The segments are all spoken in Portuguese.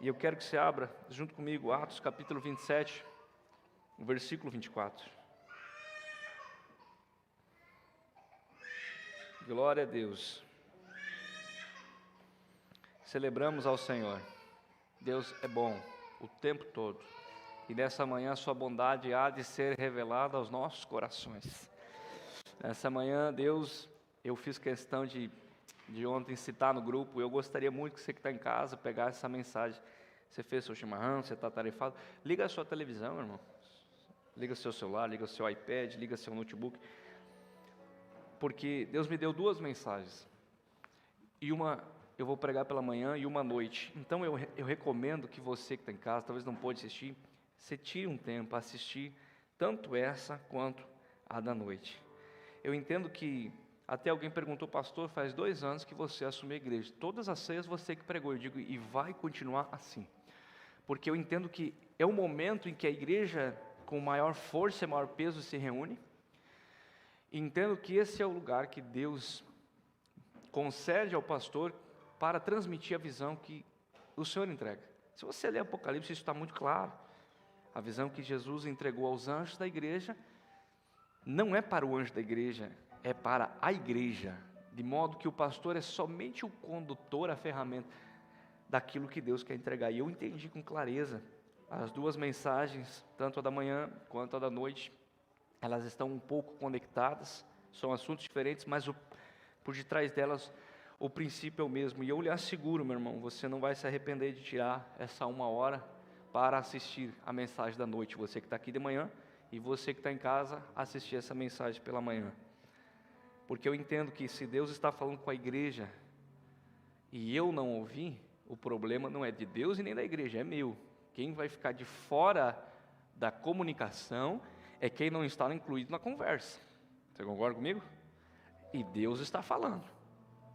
E eu quero que você abra junto comigo Atos capítulo 27, o versículo 24. Glória a Deus. Celebramos ao Senhor. Deus é bom o tempo todo. E nessa manhã a sua bondade há de ser revelada aos nossos corações. Nessa manhã, Deus, eu fiz questão de ontem citar no grupo. Eu gostaria muito que você que está em casa pegasse essa mensagem. Você fez seu chimarrão, você está tarefado. Liga a sua televisão, irmão. Liga seu celular, liga seu iPad, liga seu notebook. Porque Deus me deu 2 mensagens. E uma eu vou pregar pela manhã e uma à noite. Então eu recomendo que você que está em casa, talvez não pode assistir, você tire um tempo para assistir tanto essa quanto a da noite. Eu entendo que até alguém perguntou, pastor, faz 2 anos que você assumiu a igreja. Todas as ceias você que pregou. Eu digo, e vai continuar assim. Porque eu entendo que é o momento em que a igreja, com maior força e maior peso, se reúne. E entendo que esse é o lugar que Deus concede ao pastor para transmitir a visão que o Senhor entrega. Se você ler Apocalipse, isso está muito claro. A visão que Jesus entregou aos anjos da igreja, não é para o anjo da igreja, é para a igreja. De modo que o pastor é somente o condutor, a ferramenta daquilo que Deus quer entregar. E eu entendi com clareza as 2 mensagens, tanto a da manhã quanto a da noite. Elas estão um pouco conectadas, são assuntos diferentes, mas por detrás delas o princípio é o mesmo. E eu lhe asseguro, meu irmão, você não vai se arrepender de tirar essa 1 hora para assistir a mensagem da noite. Você que está aqui de manhã e você que está em casa, assistir essa mensagem pela manhã. Porque eu entendo que se Deus está falando com a igreja e eu não ouvi, o problema não é de Deus e nem da igreja, é meu. Quem vai ficar de fora da comunicação é quem não está incluído na conversa. Você concorda comigo? E Deus está falando.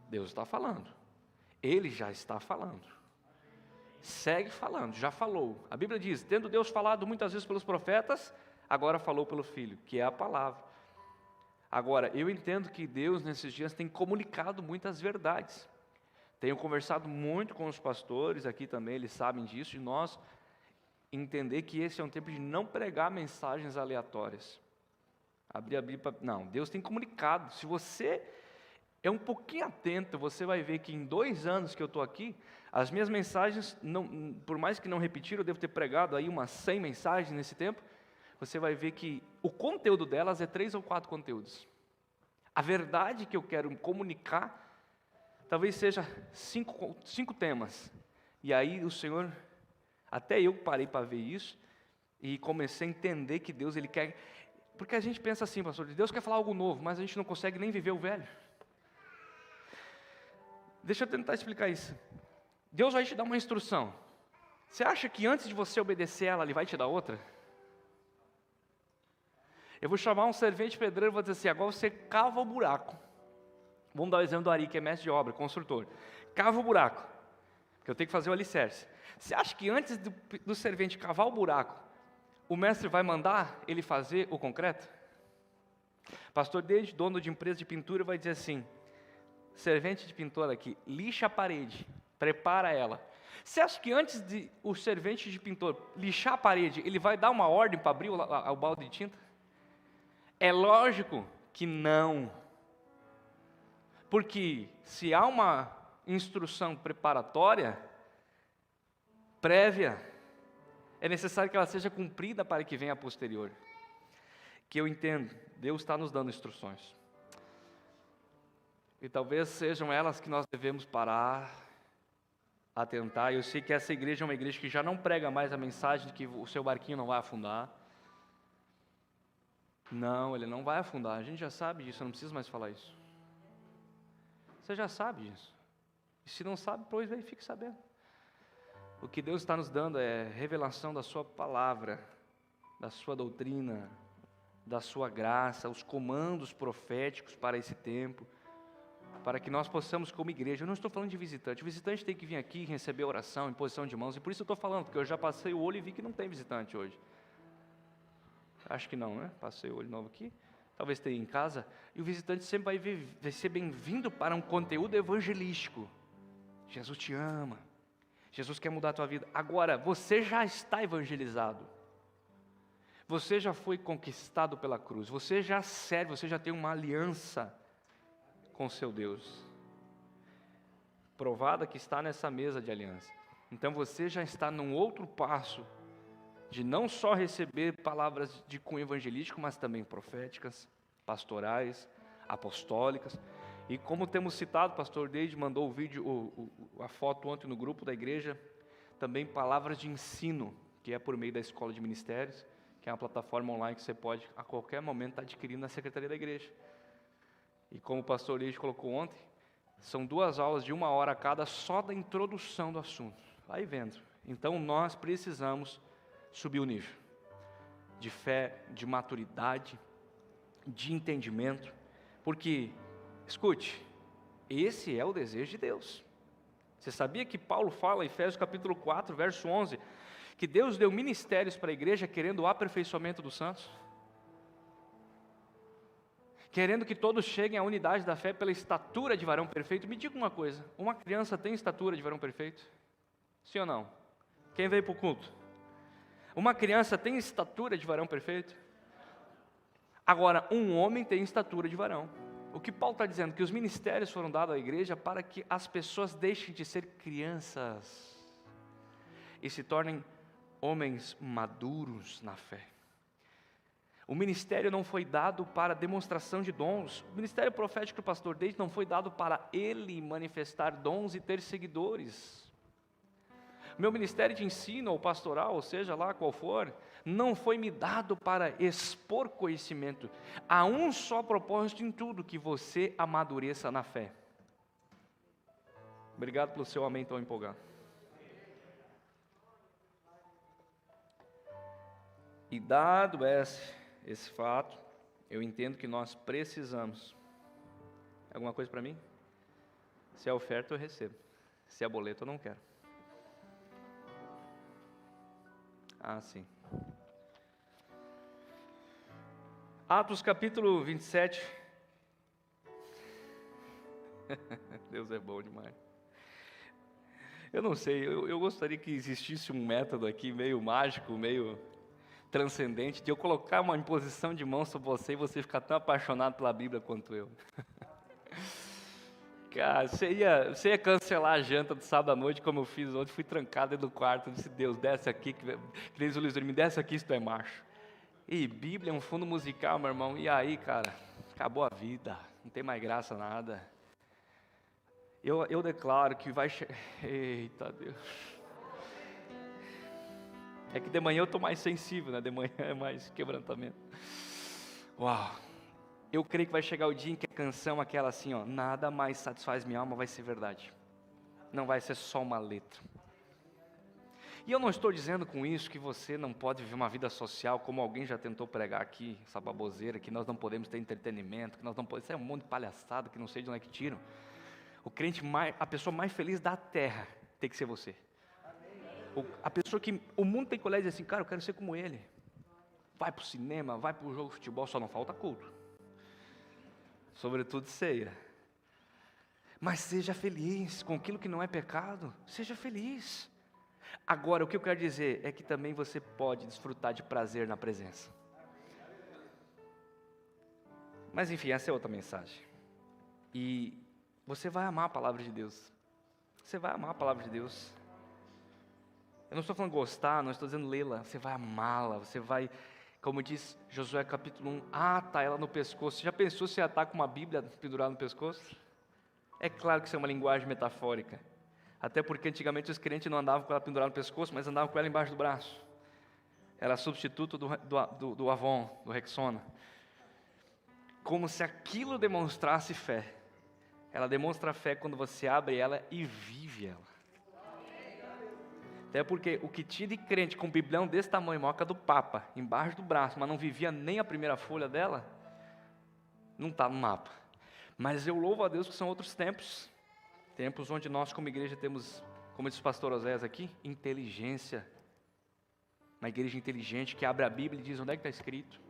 Deus está falando. Ele já está falando. Segue falando, já falou. A Bíblia diz, tendo Deus falado muitas vezes pelos profetas, agora falou pelo Filho, que é a palavra. Agora, eu entendo que Deus nesses dias tem comunicado muitas verdades. Tenho conversado muito com os pastores aqui também, eles sabem disso, e nós entender que esse é um tempo de não pregar mensagens aleatórias. Abrir a Bíblia, não, Deus tem comunicado. Se você é um pouquinho atento, você vai ver que em 2 anos que eu estou aqui, as minhas mensagens, não, por mais que não repetiram, eu devo ter pregado aí umas 100 mensagens nesse tempo, você vai ver que o conteúdo delas é 3 ou 4 conteúdos. A verdade que eu quero comunicar, talvez seja 5 temas. E aí o Senhor, até eu parei para ver isso, e comecei a entender que Deus, Ele quer... Porque a gente pensa assim, pastor, Deus quer falar algo novo, mas a gente não consegue nem viver o velho. Deixa eu tentar explicar isso. Deus vai te dar uma instrução. Você acha que antes de você obedecer ela, Ele vai te dar outra? Eu vou chamar um servente pedreiro e vou dizer assim, agora você cava o buraco. Vamos dar o exemplo do Ari, que é mestre de obra, construtor. Cava o buraco, porque eu tenho que fazer o alicerce. Você acha que antes do servente cavar o buraco, o mestre vai mandar ele fazer o concreto? Pastor Deide, dono de empresa de pintura, vai dizer assim, servente de pintor aqui, lixa a parede, prepara ela. Você acha que antes de o servente de pintor lixar a parede, ele vai dar uma ordem para abrir o balde de tinta? É lógico que não. Porque se há uma instrução preparatória, prévia, é necessário que ela seja cumprida para que venha a posterior. Que eu entendo, Deus está nos dando instruções. E talvez sejam elas que nós devemos parar, atentar. Eu sei que essa igreja é uma igreja que já não prega mais a mensagem de que o seu barquinho não vai afundar. Não, ele não vai afundar. A gente já sabe disso, eu não preciso mais falar isso. Você já sabe disso. E se não sabe, pois aí fique sabendo. O que Deus está nos dando é revelação da sua palavra, da sua doutrina, da sua graça, os comandos proféticos para esse tempo, para que nós possamos como igreja, eu não estou falando de visitante, o visitante tem que vir aqui receber oração, imposição de mãos, e por isso eu estou falando, porque eu já passei o olho e vi que não tem visitante hoje. Acho que não, né? Passei o olho novo aqui, talvez tenha em casa, e o visitante sempre vai ser bem-vindo para um conteúdo evangelístico. Jesus te ama, Jesus quer mudar a tua vida. Agora, você já está evangelizado. Você já foi conquistado pela cruz. Você já serve, você já tem uma aliança com o seu Deus. Provada que está nessa mesa de aliança. Então você já está num outro passo de não só receber palavras de cunho evangelístico, mas também proféticas, pastorais, apostólicas. E como temos citado, o pastor Deide mandou o vídeo, a foto ontem no grupo da igreja, também palavras de ensino, que é por meio da Escola de Ministérios, que é uma plataforma online que você pode a qualquer momento estar adquirindo na secretaria da igreja. E como o pastor Deide colocou ontem, são 2 aulas de 1 hora cada só da introdução do assunto. Vai vendo. Então nós precisamos subir o nível de fé, de maturidade, de entendimento, porque, escute, esse é o desejo de Deus. Você sabia que Paulo fala em Efésios capítulo 4, verso 11, que Deus deu ministérios para a igreja querendo o aperfeiçoamento dos santos? Querendo que todos cheguem à unidade da fé pela estatura de varão perfeito. Me diga uma coisa, uma criança tem estatura de varão perfeito? Sim ou não? Quem veio para o culto? Uma criança tem estatura de varão perfeito? Agora, um homem tem estatura de varão. O que Paulo está dizendo? Que os ministérios foram dados à igreja para que as pessoas deixem de ser crianças e se tornem homens maduros na fé. O ministério não foi dado para demonstração de dons. O ministério profético do pastor Deide não foi dado para ele manifestar dons e ter seguidores. Meu ministério de ensino ou pastoral, ou seja lá qual for, não foi me dado para expor conhecimento. Há um só propósito em tudo, que você amadureça na fé. Obrigado pelo seu amém tão empolgado. E dado esse fato, eu entendo que nós precisamos. Alguma coisa para mim? Se é oferta, eu recebo. Se é boleto, eu não quero. Ah, sim. Atos capítulo 27. Deus é bom demais. Eu não sei, eu gostaria que existisse um método aqui meio mágico, meio transcendente, de eu colocar uma imposição de mão sobre você e você ficar tão apaixonado pela Bíblia quanto eu. Cara, você ia cancelar a janta do sábado à noite, como eu fiz ontem, fui trancado dentro do quarto, disse, Deus, desce aqui, que diz o Luiz, me desce aqui se tu é macho. E Bíblia é um fundo musical, meu irmão, e aí, cara, acabou a vida, não tem mais graça nada. Eu declaro que vai... Eita Deus. É que de manhã eu estou mais sensível, né? De manhã é mais quebrantamento. Uau! Eu creio que vai chegar o dia em que a canção, aquela assim, ó, nada mais satisfaz minha alma, vai ser verdade. Não vai ser só uma letra. E eu não estou dizendo com isso que você não pode viver uma vida social, como alguém já tentou pregar aqui, essa baboseira, que nós não podemos ter entretenimento, que nós não podemos... Isso é um monte de palhaçada que não sei de onde é que tiram. O crente a pessoa mais feliz da terra tem que ser você. A pessoa que o mundo tem que olhar e dizer assim, cara, eu quero ser como ele. Vai para o cinema, vai para o jogo de futebol, só não falta culto. Sobretudo ceia. Mas seja feliz com aquilo que não é pecado. Seja feliz. Agora, o que eu quero dizer é que também você pode desfrutar de prazer na presença. Mas enfim, essa é outra mensagem. E você vai amar a palavra de Deus. Você vai amar a palavra de Deus. Eu não estou falando gostar, não estou dizendo lê-la. Você vai amá-la, você vai, como diz Josué capítulo 1, ata ela no pescoço. Você já pensou se atar com uma Bíblia pendurada no pescoço? É claro que isso é uma linguagem metafórica. Até porque antigamente os crentes não andavam com ela pendurada no pescoço, mas andavam com ela embaixo do braço. Era substituto do Avon, do Rexona. Como se aquilo demonstrasse fé. Ela demonstra fé quando você abre ela e vive ela. Até porque o que tinha de crente com um biblião desse tamanho, moca do Papa, embaixo do braço, mas não vivia nem a primeira folha dela, não está no mapa. Mas eu louvo a Deus que são outros tempos. Tempos onde nós como igreja temos, como diz o pastor Oséias aqui, inteligência. Uma igreja inteligente que abre a Bíblia e diz, onde é que está escrito?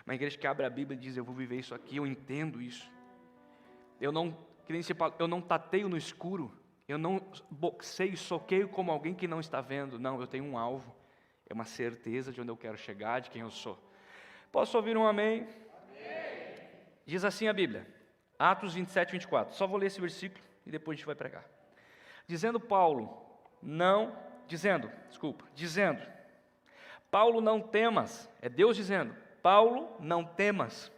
Uma igreja que abre a Bíblia e diz, eu vou viver isso aqui, eu entendo isso. Eu não tateio no escuro, Eu não boxeio e soqueio como alguém que não está vendo. Não, eu tenho um alvo. É uma certeza de onde eu quero chegar, de quem eu sou. Posso ouvir um amém? Amém. Diz assim a Bíblia, Atos 27, 24. Só vou ler esse versículo e depois a gente vai pregar. Dizendo, Paulo, não temas. É Deus dizendo, Paulo, não temas.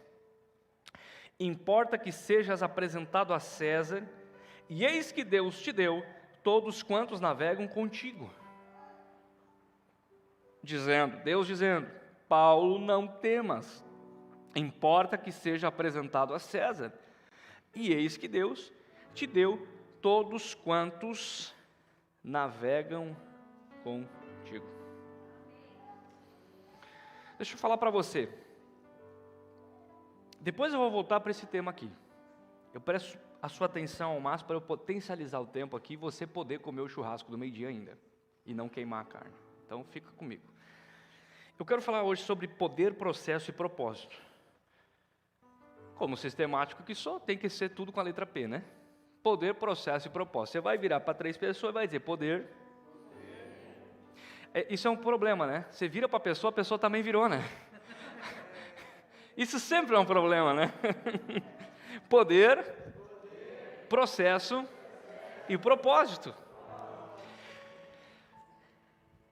Importa que sejas apresentado a César, e eis que Deus te deu todos quantos navegam contigo. Deus dizendo, Paulo, não temas, importa que seja apresentado a César, e eis que Deus te deu todos quantos navegam contigo. Deixa eu falar para você, depois eu vou voltar para esse tema aqui, eu peço a sua atenção ao máximo para eu potencializar o tempo aqui, e você poder comer o churrasco do meio-dia ainda, e não queimar a carne. Então fica comigo. Eu quero falar hoje sobre poder, processo e propósito. Como sistemático que sou, tem que ser tudo com a letra P, né? Poder, processo e propósito. Você vai virar para 3 pessoas e vai dizer poder. Isso é um problema, né? Você vira para a pessoa também virou, né? Isso sempre é um problema, né? Poder, processo e propósito.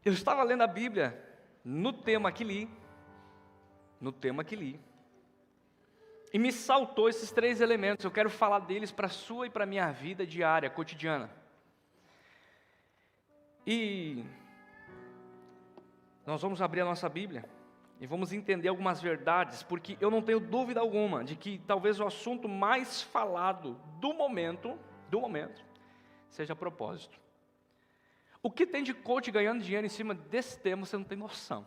Eu estava lendo a Bíblia no tema que li, e me saltou esses 3 elementos. Eu quero falar deles para a sua e para a minha vida diária, cotidiana. E nós vamos abrir a nossa Bíblia e vamos entender algumas verdades, porque eu não tenho dúvida alguma de que talvez o assunto mais falado do momento, seja propósito. O que tem de coach ganhando dinheiro em cima desse tema, você não tem noção.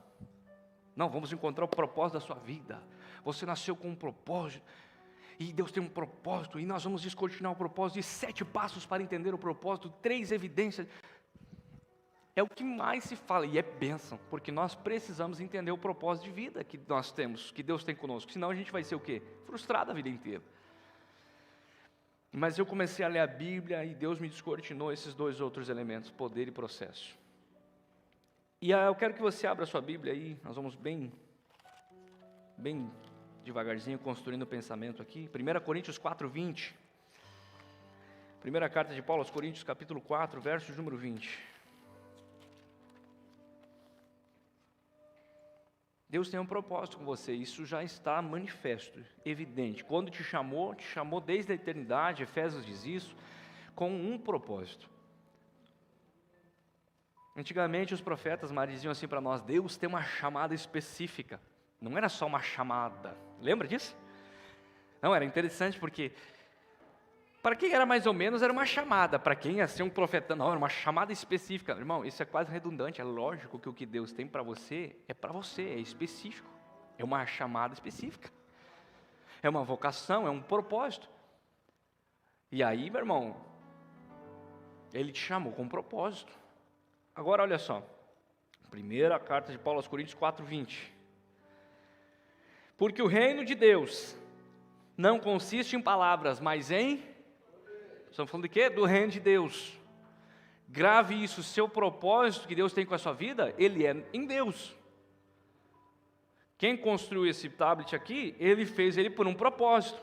Não, vamos encontrar o propósito da sua vida. Você nasceu com um propósito, e Deus tem um propósito, e nós vamos descortinar o propósito, e 7 passos para entender o propósito, 3 evidências. É o que mais se fala, e é bênção, porque nós precisamos entender o propósito de vida que nós temos, que Deus tem conosco, senão a gente vai ser o quê? Frustrado a vida inteira. Mas eu comecei a ler a Bíblia e Deus me descortinou esses 2 outros elementos, poder e processo. E eu quero que você abra a sua Bíblia aí, nós vamos bem devagarzinho construindo o pensamento aqui. 1 Coríntios 4, 20. Primeira carta de Paulo aos Coríntios, capítulo 4, verso número 20. Deus tem um propósito com você, isso já está manifesto, evidente. Quando te chamou desde a eternidade, Efésios diz isso, com um propósito. Antigamente os profetas diziam assim para nós, Deus tem uma chamada específica. Não era só uma chamada, lembra disso? Não, era interessante porque, para quem era mais ou menos, era uma chamada. Para quem ia ser um profeta, não, era uma chamada específica. Irmão, isso é quase redundante, é lógico que o que Deus tem para você, é específico. É uma chamada específica. É uma vocação, é um propósito. E aí, meu irmão, Ele te chamou com um propósito. Agora, olha só. Primeira carta de Paulo aos Coríntios 4, 20. Porque o reino de Deus não consiste em palavras, mas em... Estamos falando de quê? Do reino de Deus. Grave isso, seu propósito que Deus tem com a sua vida, ele é em Deus. Quem construiu esse tablet aqui, ele fez ele por um propósito.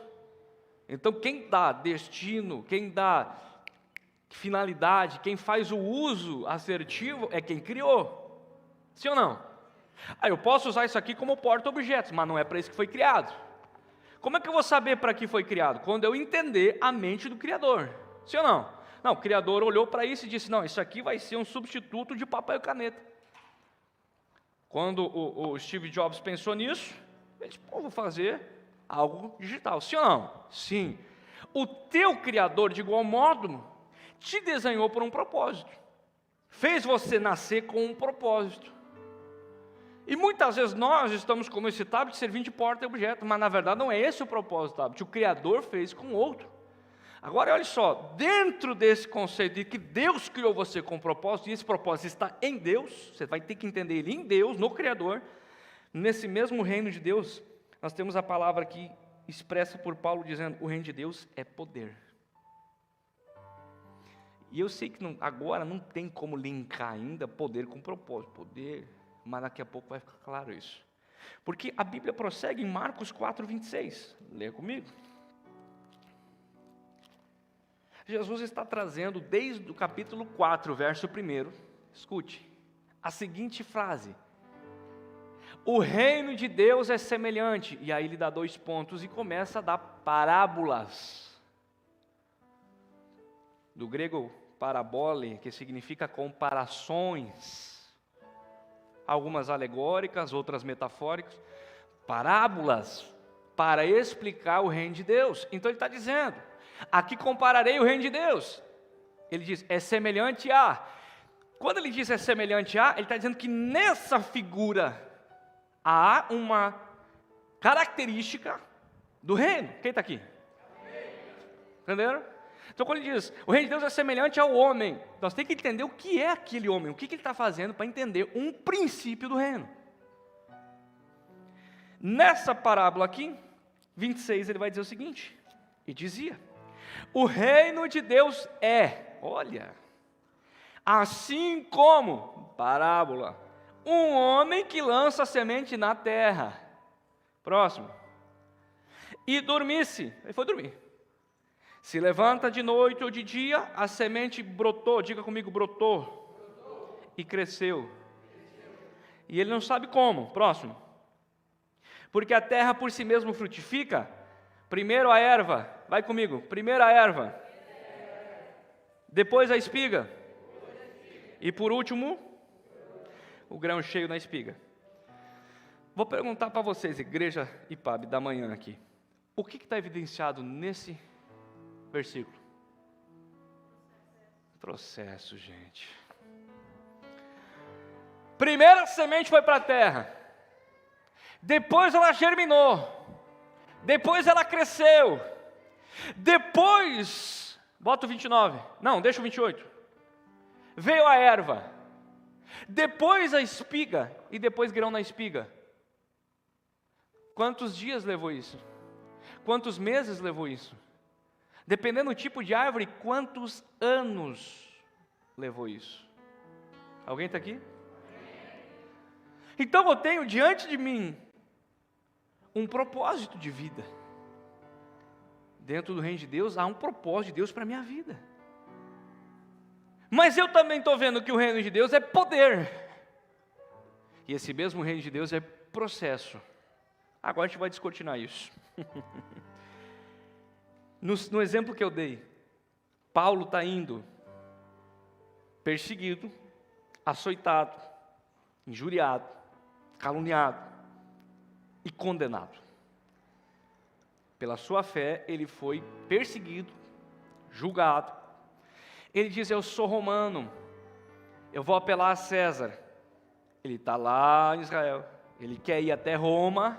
Então quem dá destino, quem dá finalidade, quem faz o uso assertivo é quem criou. Sim ou não? Eu posso usar isso aqui como porta-objetos, mas não é para isso que foi criado. Como é que eu vou saber para que foi criado? Quando eu entender a mente do Criador. Sim ou não? Não, o Criador olhou para isso e disse, não, isso aqui vai ser um substituto de papel e caneta. Quando o Steve Jobs pensou nisso, ele disse, vou fazer algo digital. Sim ou não? Sim. O teu Criador, de igual modo, te desenhou por um propósito. Fez você nascer com um propósito. E muitas vezes nós estamos como esse tablet servindo de porta e objeto, mas na verdade não é esse o propósito do tablet, o Criador fez com outro. Agora olha só, dentro desse conceito de que Deus criou você com um propósito, e esse propósito está em Deus, você vai ter que entender ele em Deus, no Criador, nesse mesmo reino de Deus, nós temos a palavra aqui expressa por Paulo dizendo, o reino de Deus é poder. E eu sei que agora não tem como linkar ainda poder com propósito. Poder, mas daqui a pouco vai ficar claro isso. Porque a Bíblia prossegue em Marcos 4:26. Leia comigo. Jesus está trazendo desde o capítulo 4, verso 1, escute, a seguinte frase: o reino de Deus é semelhante, e aí ele dá 2 pontos e começa a dar parábolas. Do grego parabole, que significa comparações, algumas alegóricas, outras metafóricas, parábolas para explicar o reino de Deus. Então ele está dizendo, aqui compararei o reino de Deus. Ele diz, é semelhante a. Quando ele diz é semelhante a, ele está dizendo que nessa figura há uma característica do reino. Quem está aqui? Entenderam? Então quando ele diz, o reino de Deus é semelhante ao homem, nós temos que entender o que é aquele homem, o que ele está fazendo para entender um princípio do reino. Nessa parábola aqui, 26, ele vai dizer o seguinte, e dizia, o reino de Deus é, olha, assim como, parábola, um homem que lança a semente na terra. Próximo. E dormisse, ele foi dormir. Se levanta de noite ou de dia, a semente brotou, diga comigo, brotou. E cresceu. E ele não sabe como. Próximo. Porque a terra por si mesmo frutifica. Primeiro a erva, vai comigo. Primeiro a erva. Depois a espiga. E por último, o grão cheio na espiga. Vou perguntar para vocês, igreja IPAB da manhã aqui. O que está evidenciado nesse versículo? Processo, gente. Primeiro a semente foi para a terra. Depois ela germinou. Depois ela cresceu. Depois, bota o 29. Não, deixa o 28. Veio a erva. Depois a espiga. E depois grão na espiga. Quantos dias levou isso? Quantos meses levou isso? Dependendo do tipo de árvore, quantos anos levou isso? Alguém está aqui? Então eu tenho diante de mim um propósito de vida. Dentro do reino de Deus há um propósito de Deus para a minha vida. Mas eu também estou vendo que o reino de Deus é poder. E esse mesmo reino de Deus é processo. Agora a gente vai descortinar isso. No exemplo que eu dei, Paulo está indo perseguido, açoitado, injuriado, caluniado e condenado. Pela sua fé, ele foi perseguido, julgado. Ele diz, eu sou romano, eu vou apelar a César. Ele está lá em Israel, ele quer ir até Roma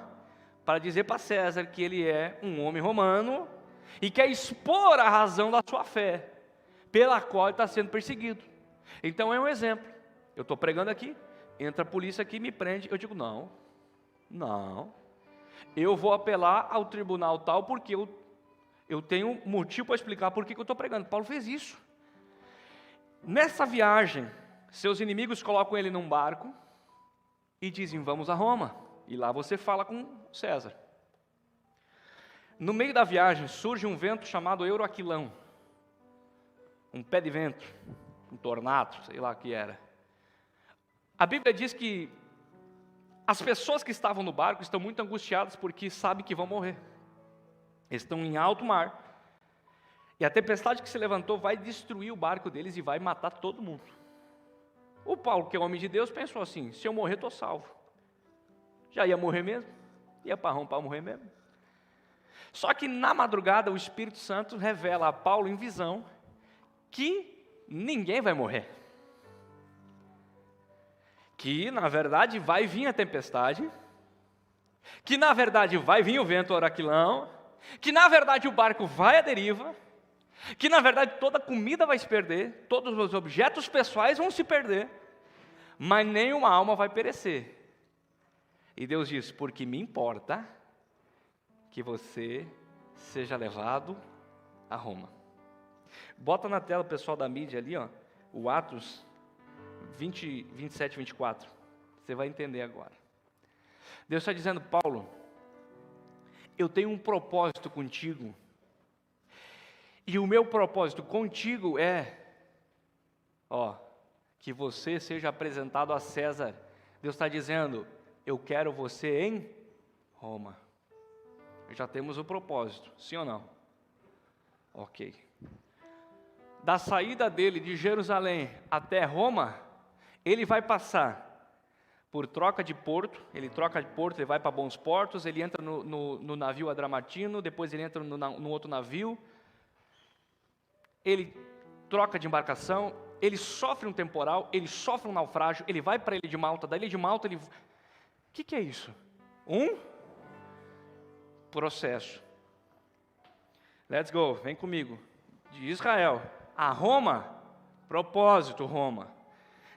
para dizer para César que ele é um homem romano e quer expor a razão da sua fé, pela qual ele está sendo perseguido. Então é um exemplo. Eu estou pregando aqui, entra a polícia aqui e me prende. Eu digo, não, eu vou apelar ao tribunal tal, porque eu tenho motivo para explicar por que eu estou pregando. Paulo fez isso. Nessa viagem, seus inimigos colocam ele num barco e dizem, vamos a Roma. E lá você fala com César. No meio da viagem surge um vento chamado Euroaquilão. Um pé de vento, um tornado, sei lá o que era. A Bíblia diz que as pessoas que estavam no barco estão muito angustiadas porque sabem que vão morrer. Estão em alto mar. E a tempestade que se levantou vai destruir o barco deles e vai matar todo mundo. O Paulo, que é homem de Deus, pensou assim, se eu morrer, estou salvo. Já ia morrer mesmo, ia para Roma para morrer mesmo. Só que na madrugada o Espírito Santo revela a Paulo em visão que ninguém vai morrer. Que na verdade vai vir a tempestade, que na verdade vai vir o vento oraquilão, que na verdade o barco vai à deriva, que na verdade toda a comida vai se perder, todos os objetos pessoais vão se perder, mas nenhuma alma vai perecer. E Deus diz, porque me importa que você seja levado a Roma. Bota na tela o pessoal da mídia ali, ó, o Atos 20, 27, 24. Você vai entender agora. Deus está dizendo, Paulo, eu tenho um propósito contigo. E o meu propósito contigo é, que você seja apresentado a César. Deus está dizendo, eu quero você em Roma. Já temos o propósito, sim ou não? Ok. Da saída dele de Jerusalém até Roma, ele vai passar por troca de porto, ele troca de porto, ele vai para Bons Portos, ele entra no navio Adramatino, depois ele entra no outro navio, ele troca de embarcação, ele sofre um temporal, ele sofre um naufrágio, ele vai para a ilha de Malta, da ilha de Malta ele... O que é isso? Um processo. Let's go, vem comigo. De Israel a Roma, propósito Roma.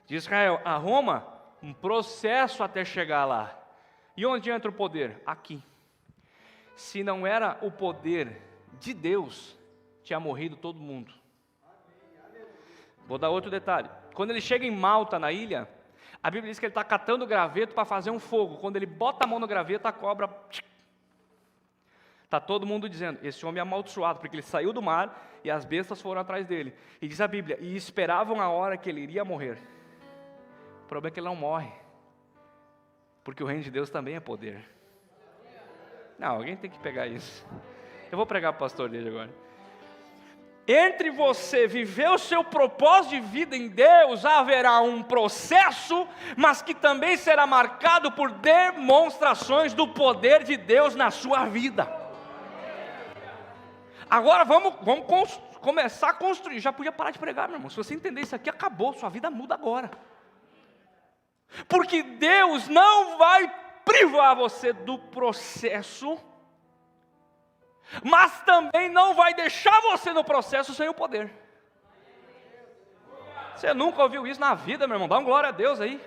De Israel a Roma, um processo até chegar lá. E onde entra o poder? Aqui. Se não era o poder de Deus, tinha morrido todo mundo. Vou dar outro detalhe. Quando ele chega em Malta, na ilha, a Bíblia diz que ele está catando graveto para fazer um fogo. Quando ele bota a mão no graveto, a cobra... Está todo mundo dizendo, esse homem é amaldiçoado, porque ele saiu do mar e as bestas foram atrás dele. E diz a Bíblia, e esperavam a hora que ele iria morrer. O problema é que ele não morre, porque o reino de Deus também é poder. Não, alguém tem que pegar isso. Eu vou pregar para o pastor dele agora. Entre você viver o seu propósito de vida em Deus, haverá um processo, mas que também será marcado por demonstrações do poder de Deus na sua vida. Agora vamos começar a construir. Já podia parar de pregar, meu irmão. Se você entender isso aqui, acabou. Sua vida muda agora. Porque Deus não vai privar você do processo, mas também não vai deixar você no processo sem o poder. Você nunca ouviu isso na vida, meu irmão? Dá uma glória a Deus aí.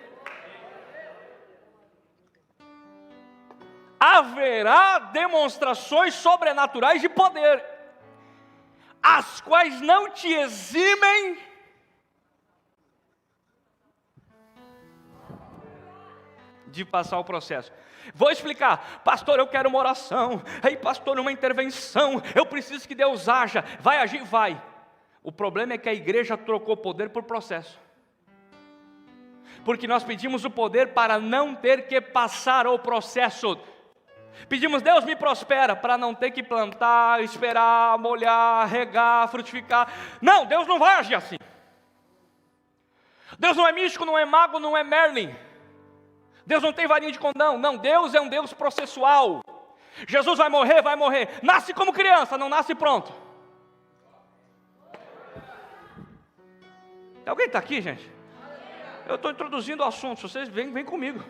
Haverá demonstrações sobrenaturais de poder, as quais não te eximem de passar o processo. Vou explicar, pastor, eu quero uma oração, ei pastor, uma intervenção, eu preciso que Deus haja, vai agir, vai. O problema é que a igreja trocou poder por processo, porque nós pedimos o poder para não ter que passar o processo. Pedimos, Deus me prospera, para não ter que plantar, esperar, molhar, regar, frutificar. Não, Deus não vai agir assim. Deus não é místico, não é mago, não é Merlin. Deus não tem varinha de condão. Não, Deus é um Deus processual. Jesus vai morrer, vai morrer. Nasce como criança, não nasce pronto. Alguém está aqui, gente? Eu estou introduzindo o assunto, vocês vêm comigo.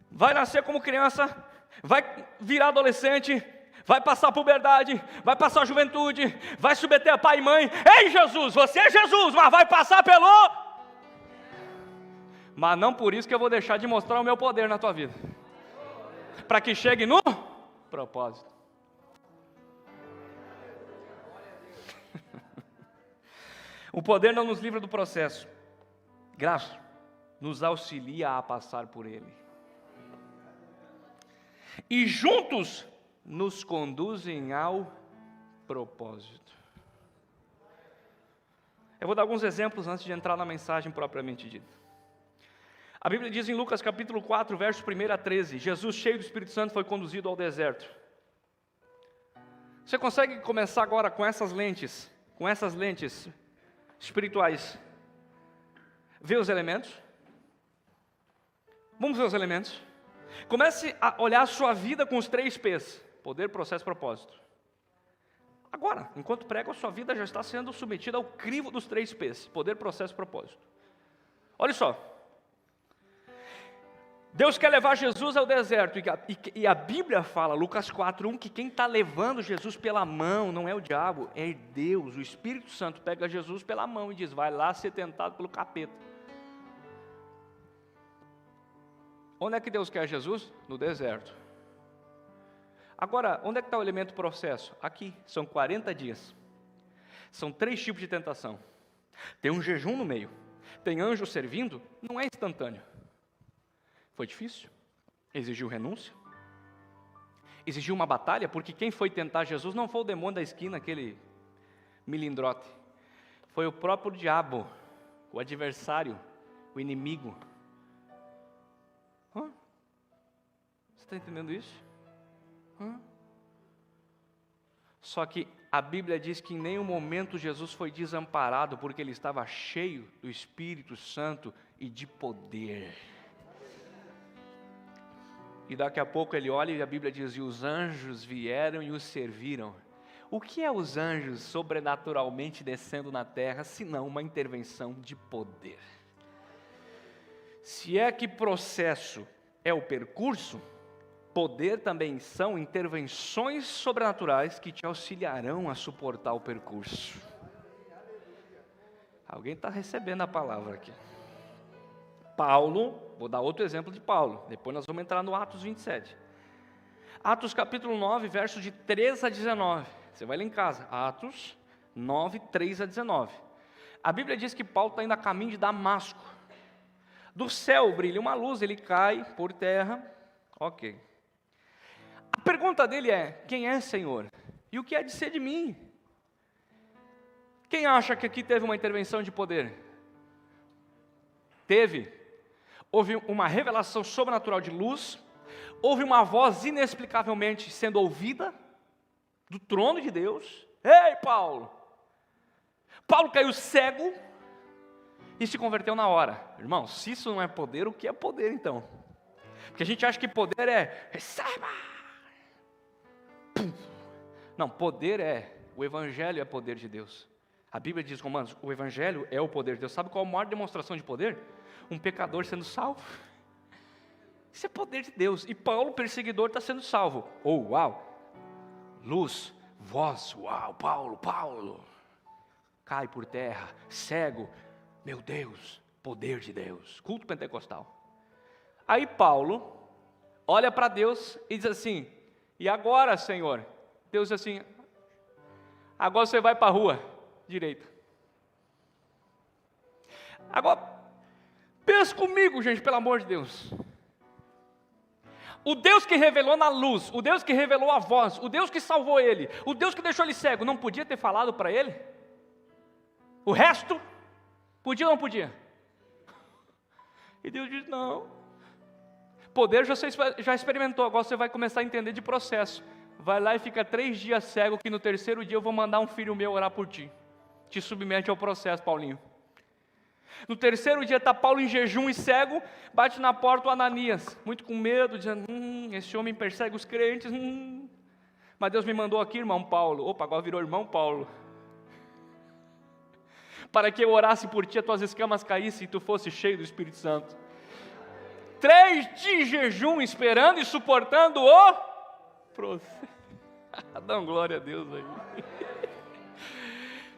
Vai nascer como criança, vai virar adolescente, vai passar a puberdade, vai passar a juventude, vai submeter a pai e mãe. Ei Jesus, você é Jesus, mas vai passar pelo... Mas não por isso que eu vou deixar de mostrar o meu poder na tua vida. Para que chegue no propósito. O poder não nos livra do processo. Graça nos auxilia a passar por ele. E juntos nos conduzem ao propósito. Eu vou dar alguns exemplos antes de entrar na mensagem propriamente dita. A Bíblia diz em Lucas capítulo 4, versos 1 a 13, Jesus cheio do Espírito Santo foi conduzido ao deserto. Você consegue começar agora com essas lentes espirituais, ver os elementos? Vamos ver os elementos. Comece a olhar a sua vida com os 3 P's: poder, processo, propósito. Agora, enquanto prego, a sua vida já está sendo submetida ao crivo dos 3 P's: poder, processo, propósito. Olha só, Deus quer levar Jesus ao deserto, e a Bíblia fala, Lucas 4:1, que quem está levando Jesus pela mão não é o diabo, é Deus. O Espírito Santo pega Jesus pela mão e diz, vai lá ser tentado pelo capeta. Onde é que Deus quer Jesus? No deserto. Agora, onde é que está o elemento processo? Aqui, são 40 dias. São 3 tipos de tentação. Tem um jejum no meio. Tem anjo servindo, não é instantâneo. Foi difícil. Exigiu renúncia. Exigiu uma batalha, porque quem foi tentar Jesus não foi o demônio da esquina, aquele milindrote. Foi o próprio diabo, o adversário, o inimigo. Você está entendendo isso? Só que a Bíblia diz que em nenhum momento Jesus foi desamparado, porque ele estava cheio do Espírito Santo e de poder. E daqui a pouco ele olha e a Bíblia diz, e os anjos vieram e os serviram. O que é os anjos sobrenaturalmente descendo na terra, senão uma intervenção de poder? Se é que processo é o percurso, poder também são intervenções sobrenaturais que te auxiliarão a suportar o percurso. Alguém está recebendo a palavra aqui. Paulo, vou dar outro exemplo de Paulo, depois nós vamos entrar no Atos 27. Atos capítulo 9, versos de 3 a 19. Você vai lá em casa, Atos 9, 3 a 19. A Bíblia diz que Paulo está indo a caminho de Damasco. Do céu brilha uma luz, ele cai por terra, ok. A pergunta dele é, quem é, Senhor? E o que é de ser de mim? Quem acha que aqui teve uma intervenção de poder? Teve. Houve uma revelação sobrenatural de luz, houve uma voz inexplicavelmente sendo ouvida do trono de Deus. Ei, Paulo! Paulo caiu cego e se converteu na hora. Irmão, se isso não é poder, o que é poder então? Porque a gente acha que poder é receba. Pum. Não, poder o Evangelho é poder de Deus. A Bíblia diz, Romanos, o Evangelho é o poder de Deus. Sabe qual a maior demonstração de poder? Um pecador sendo salvo. Isso é poder de Deus. E Paulo, perseguidor, está sendo salvo. Oh, uau! Luz, voz, uau, Paulo. Cai por terra, cego. Meu Deus, poder de Deus. Culto pentecostal. Aí Paulo olha para Deus e diz assim, e agora, Senhor? Deus diz assim, agora você vai para a rua direita. Agora, pensa comigo, gente, pelo amor de Deus. O Deus que revelou na luz, o Deus que revelou a voz, o Deus que salvou ele, o Deus que deixou ele cego, não podia ter falado para ele? O resto, podia ou não podia? E Deus diz, não. Poder você já experimentou, agora você vai começar a entender de processo. Vai lá e fica 3 dias cego, que no 3º dia eu vou mandar um filho meu orar por ti. Te submete ao processo, Paulinho. No 3º dia está Paulo em jejum e cego, bate na porta o Ananias, muito com medo, dizendo, esse homem persegue os crentes, mas Deus me mandou aqui, irmão Paulo. Opa, agora virou irmão Paulo. Para que eu orasse por ti, as tuas escamas caíssem e tu fosse cheio do Espírito Santo. 3 dias de jejum, esperando e suportando o processo. Dá glória a Deus aí.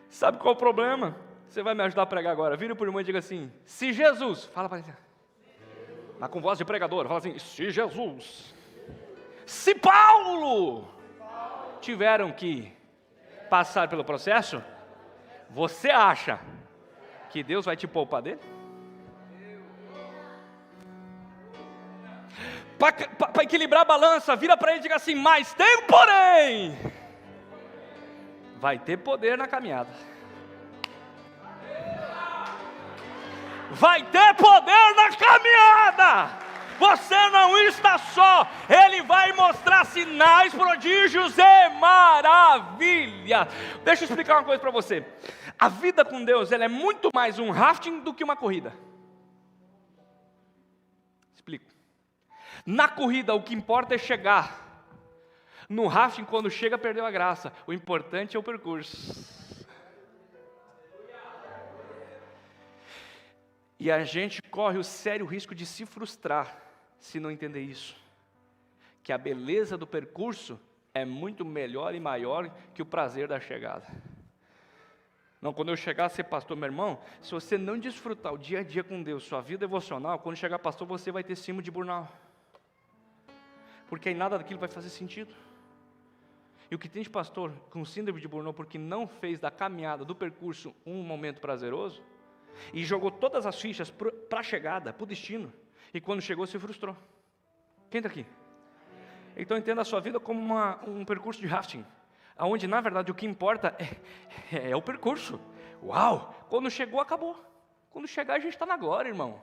Sabe qual é o problema? Você vai me ajudar a pregar agora. Vira por irmão e diga assim, se Jesus, fala para ele, mas com voz de pregador, fala assim, se Jesus, se Paulo tiveram que passar pelo processo, você acha que Deus vai te poupar dele? Para equilibrar a balança, vira para ele e diga assim, mas tem um porém. Vai ter poder na caminhada. Vai ter poder na caminhada. Você não está só. Ele vai mostrar sinais, prodígios e maravilhas. Deixa eu explicar uma coisa para você. A vida com Deus, ela é muito mais um rafting do que uma corrida. Explico. Na corrida, o que importa é chegar. No rafting, quando chega, perdeu a graça. O importante é o percurso. E a gente corre o sério risco de se frustrar, se não entender isso. Que a beleza do percurso é muito melhor e maior que o prazer da chegada. Não, quando eu chegar a ser pastor, meu irmão, se você não desfrutar o dia a dia com Deus, sua vida devocional, quando chegar pastor, você vai ter síndrome de burnout. Porque aí nada daquilo vai fazer sentido. E o que tem de pastor com síndrome de burnout porque não fez da caminhada, do percurso, um momento prazeroso, e jogou todas as fichas para a chegada, para o destino, e quando chegou se frustrou. Quem está aqui? Então entenda a sua vida como um percurso de rafting, onde na verdade o que importa é o percurso. Uau! Quando chegou, acabou. Quando chegar, a gente está na glória, irmão.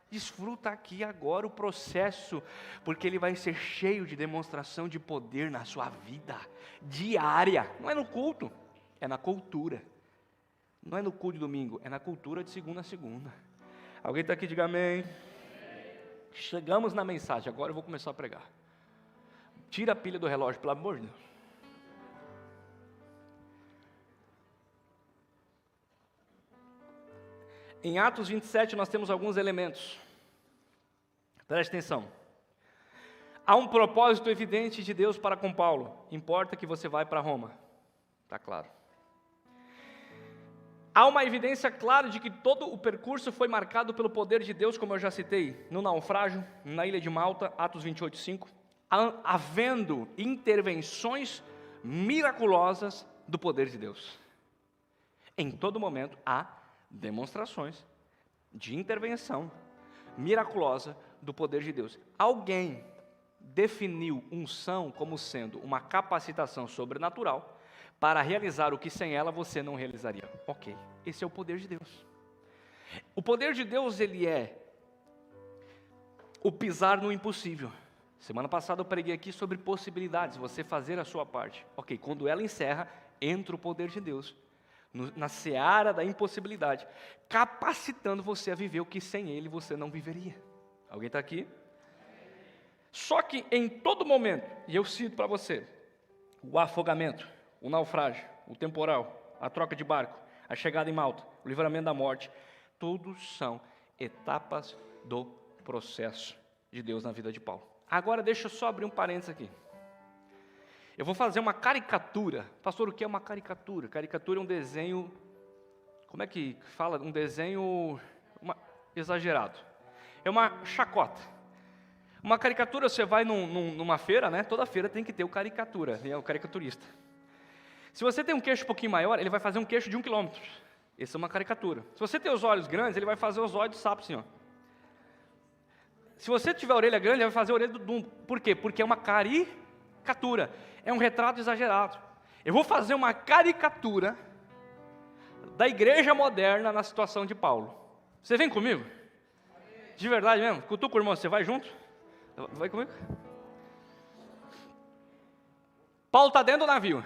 Desfruta aqui agora o processo, porque ele vai ser cheio de demonstração de poder na sua vida diária. Não é no culto, é na cultura. Não é no culto de domingo, é na cultura de segunda a segunda. Alguém está aqui, diga amém. Chegamos na mensagem, agora eu vou começar a pregar. Tira a pilha do relógio, pelo amor de Deus. Em Atos 27 nós temos alguns elementos. Preste atenção. Há um propósito evidente de Deus para com Paulo. Importa que você vai para Roma. Está claro. Há uma evidência clara de que todo o percurso foi marcado pelo poder de Deus, como eu já citei, no naufrágio, na ilha de Malta, Atos 28:5, havendo intervenções miraculosas do poder de Deus. Em todo momento há demonstrações de intervenção miraculosa do poder de Deus. Alguém definiu unção como sendo uma capacitação sobrenatural para realizar o que sem ela você não realizaria. Ok, esse é o poder de Deus. O poder de Deus, ele é o pisar no impossível. Semana passada eu preguei aqui sobre possibilidades, você fazer a sua parte. Ok, quando ela encerra, entra o poder de Deus na seara da impossibilidade, capacitando você a viver o que sem ele você não viveria. Alguém está aqui? Só que em todo momento, e eu cito para você, o afogamento, o naufrágio, o temporal, a troca de barco, a chegada em Malta, o livramento da morte, todos são etapas do processo de Deus na vida de Paulo. Agora deixa eu só abrir um parênteses aqui. Eu vou fazer uma caricatura. Pastor, o que é uma caricatura? Caricatura é um desenho, como é que fala? Um desenho exagerado. É uma chacota. Uma caricatura, você vai numa feira, né? Toda feira tem que ter o caricatura, né? O caricaturista. Se você tem um queixo um pouquinho maior, ele vai fazer um queixo de 1 quilômetro. Essa é uma caricatura. Se você tem os olhos grandes, ele vai fazer os olhos de sapo assim, ó. Se você tiver a orelha grande, ele vai fazer a orelha do dumbo. Por quê? Porque é uma caricatura. É um retrato exagerado. Eu vou fazer uma caricatura da igreja moderna na situação de Paulo. Você vem comigo? De verdade mesmo? Cutuca o irmão, você vai junto? Vai comigo? Paulo está dentro do navio.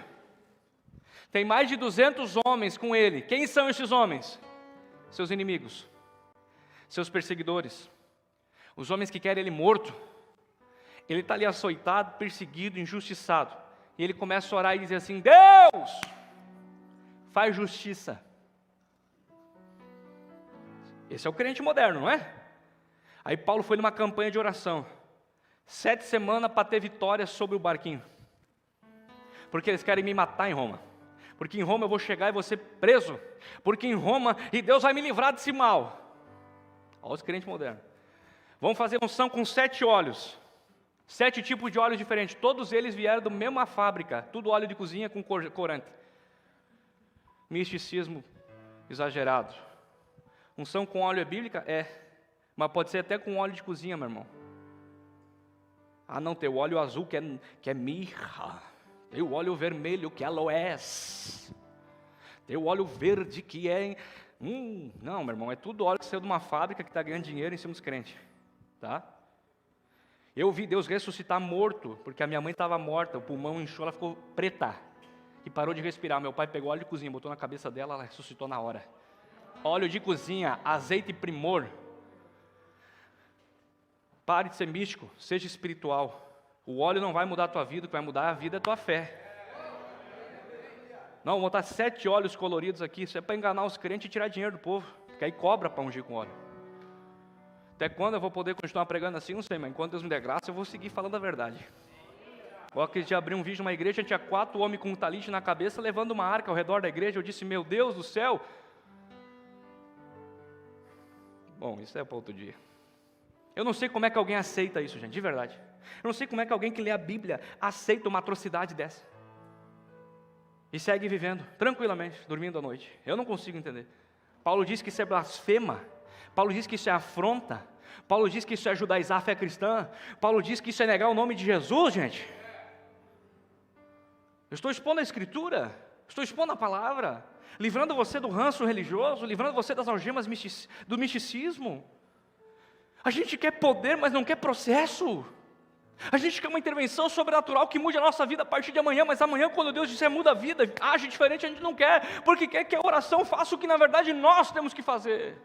Tem mais de 200 homens com ele. Quem são esses homens? Seus inimigos. Seus perseguidores. Os homens que querem ele morto. Ele está ali açoitado, perseguido, injustiçado. E ele começa a orar e dizer assim: Deus, faz justiça. Esse é o crente moderno, não é? Aí Paulo foi numa campanha de oração. 7 semanas para ter vitória sobre o barquinho. Porque eles querem me matar em Roma. Porque em Roma eu vou chegar e vou ser preso. Porque em Roma, e Deus vai me livrar desse mal. Olha os crentes modernos. Vamos fazer unção com 7 óleos. 7 tipos de óleos diferentes, todos eles vieram da mesma fábrica, tudo óleo de cozinha com corante. Misticismo exagerado. Unção com óleo é bíblica? É, mas pode ser até com óleo de cozinha, meu irmão. Ah não, tem o óleo azul que é mirra, tem o óleo vermelho que é aloés, tem o óleo verde que é... não, meu irmão, é tudo óleo que saiu de uma fábrica que está ganhando dinheiro em cima dos crentes, tá? Eu vi Deus ressuscitar morto, porque a minha mãe estava morta, o pulmão inchou, ela ficou preta, e parou de respirar. Meu pai pegou óleo de cozinha, botou na cabeça dela, ela ressuscitou na hora. Óleo de cozinha, azeite primor. Pare de ser místico, seja espiritual. O óleo não vai mudar a tua vida, o que vai mudar a vida é a tua fé. Não, vou botar 7 óleos coloridos aqui, isso é para enganar os crentes e tirar dinheiro do povo, porque aí cobra para ungir com óleo. Até quando eu vou poder continuar pregando assim, não sei, mas enquanto Deus me der graça, eu vou seguir falando a verdade. Eu acreditei de abrir um vídeo numa igreja, tinha 4 homens com um talite na cabeça, levando uma arca ao redor da igreja, eu disse, meu Deus do céu. Bom, isso é para outro dia. Eu não sei como é que alguém aceita isso, gente, de verdade. Eu não sei como é que alguém que lê a Bíblia aceita uma atrocidade dessa. e segue vivendo tranquilamente, dormindo à noite. Eu não consigo entender. Paulo diz que isso é blasfema, Paulo diz que isso é afronta, Paulo diz que isso é judaizar a fé cristã, Paulo diz que isso é negar o nome de Jesus, gente. Eu estou expondo a Escritura, estou expondo a palavra, livrando você do ranço religioso, livrando você das algemas do misticismo. A gente quer poder, mas não quer processo. A gente quer uma intervenção sobrenatural que mude a nossa vida a partir de amanhã, mas amanhã, quando Deus disser muda a vida, age diferente, a gente não quer, porque quer que a oração faça o que na verdade nós temos que fazer.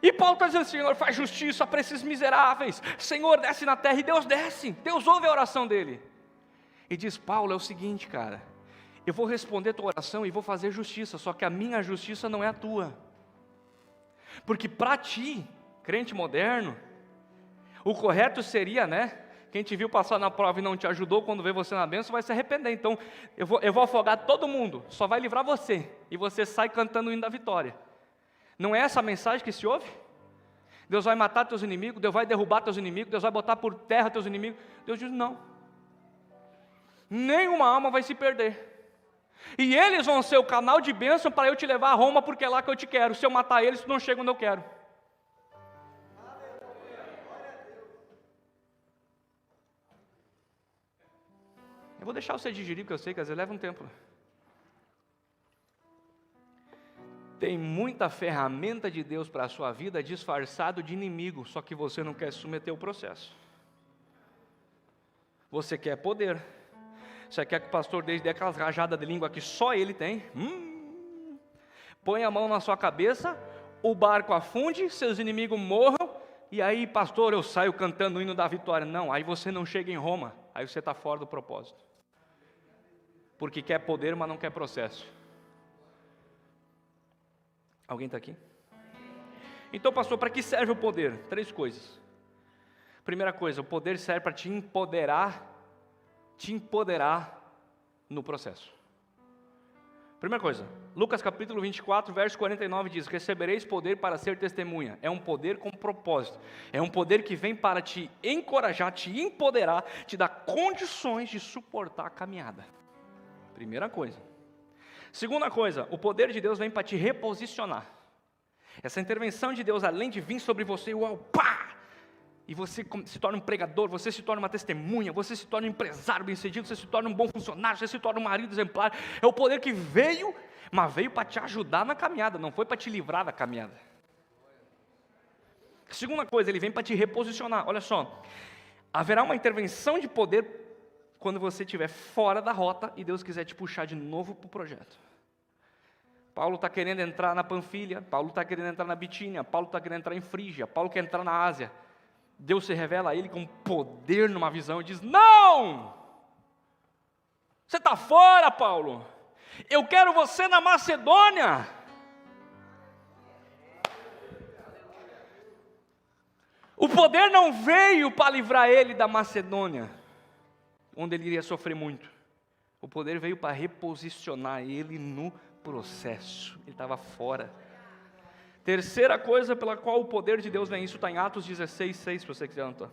E Paulo está dizendo: Senhor, faz justiça para esses miseráveis, Senhor, desce na terra, e Deus desce, Deus ouve a oração dele. E diz: Paulo, é o seguinte, cara, eu vou responder a tua oração e vou fazer justiça, só que a minha justiça não é a tua. Porque para ti, crente moderno, o correto seria, né? Quem te viu passar na prova e não te ajudou, quando vê você na bênção, vai se arrepender. Então, eu vou afogar todo mundo, só vai livrar você. E você sai cantando o hino da vitória. Não é essa a mensagem que se ouve? Deus vai matar teus inimigos, Deus vai derrubar teus inimigos, Deus vai botar por terra teus inimigos. Deus diz: não. Nenhuma alma vai se perder. E eles vão ser o canal de bênção para eu te levar a Roma, porque é lá que eu te quero. Se eu matar eles, tu não chega onde eu quero. Eu vou deixar você digerir, porque eu sei que às vezes leva um tempo. Tem muita ferramenta de Deus para a sua vida disfarçado de inimigo, só que você não quer submeter o processo. Você quer poder. Você quer que o pastor dê aquelas rajadas de língua que só ele tem? Põe a mão na sua cabeça, o barco afunde, seus inimigos morram, e aí, pastor, eu saio cantando o hino da vitória. Não, aí você não chega em Roma, aí você está fora do propósito. Porque quer poder, mas não quer processo. Alguém está aqui? Então, pastor, para que serve o poder? 3 coisas. Primeira coisa, o poder serve para te empoderar no processo. Primeira coisa, Lucas capítulo 24, verso 49 diz: recebereis poder para ser testemunha. É um poder com propósito, é um poder que vem para te encorajar, te empoderar, te dar condições de suportar a caminhada. Primeira coisa. Segunda coisa, o poder de Deus vem para te reposicionar. Essa intervenção de Deus, além de vir sobre você, uau, pá! E você se torna um pregador, você se torna uma testemunha, você se torna um empresário bem-sucedido, você se torna um bom funcionário, você se torna um marido exemplar. É o poder que veio, mas veio para te ajudar na caminhada, não foi para te livrar da caminhada. Segunda coisa, ele vem para te reposicionar. Olha só, haverá uma intervenção de poder quando você estiver fora da rota e Deus quiser te puxar de novo para o projeto. Paulo está querendo entrar na Panfilha, Paulo está querendo entrar na Bitínia, Paulo está querendo entrar em Frígia, Paulo quer entrar na Ásia. Deus se revela a ele com poder numa visão e diz: não! Você está fora, Paulo. Eu quero você na Macedônia. O poder não veio para livrar ele da Macedônia, onde ele iria sofrer muito. O poder veio para reposicionar ele no processo. Ele estava fora. Terceira coisa pela qual o poder de Deus vem, isso está em Atos 16, 6, se você quiser anotar.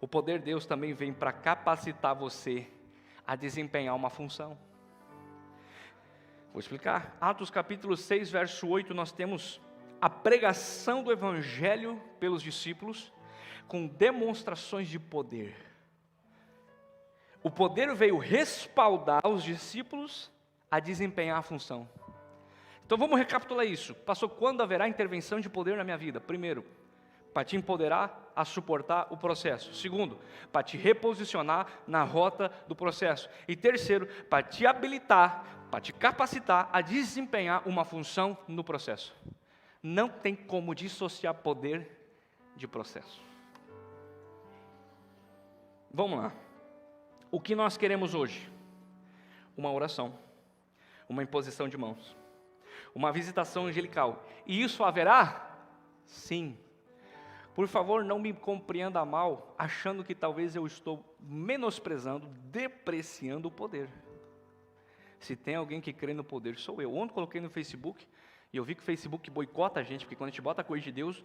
O poder de Deus também vem para capacitar você a desempenhar uma função. Vou explicar. Atos capítulo 6, verso 8, nós temos a pregação do Evangelho pelos discípulos, com demonstrações de poder. O poder veio respaldar os discípulos a desempenhar a função. Então vamos recapitular isso. Passou quando haverá intervenção de poder na minha vida? Primeiro, para te empoderar a suportar o processo. Segundo, para te reposicionar na rota do processo. E terceiro, para te habilitar, para te capacitar a desempenhar uma função no processo. Não tem como dissociar poder de processo. Vamos lá. O que nós queremos hoje? Uma oração, uma imposição de mãos, uma visitação angelical. E isso haverá? Sim. Por favor, não me compreenda mal, achando que talvez eu estou menosprezando, depreciando o poder. Se tem alguém que crê no poder, sou eu. Ontem coloquei no Facebook, e eu vi que o Facebook boicota a gente, porque quando a gente bota coisa de Deus,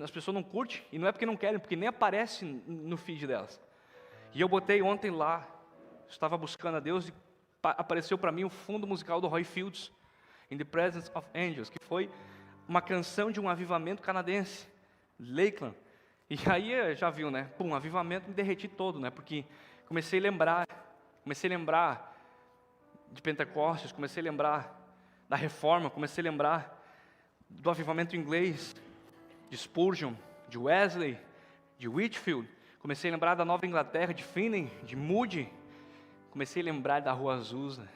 as pessoas não curtem, e não é porque não querem, porque nem aparece no feed delas. E eu botei ontem lá, estava buscando a Deus e apareceu para mim o fundo musical do Roy Fields, In the Presence of Angels, que foi uma canção de um avivamento canadense, Lakeland. E aí, já viu, né? Pum, avivamento, me derreti todo, né? Porque comecei a lembrar de Pentecostes, comecei a lembrar da Reforma, comecei a lembrar do avivamento inglês, de Spurgeon, de Wesley, de Whitefield. Comecei a lembrar da Nova Inglaterra, de Finney, de Moody. Comecei a lembrar da Rua Azusa.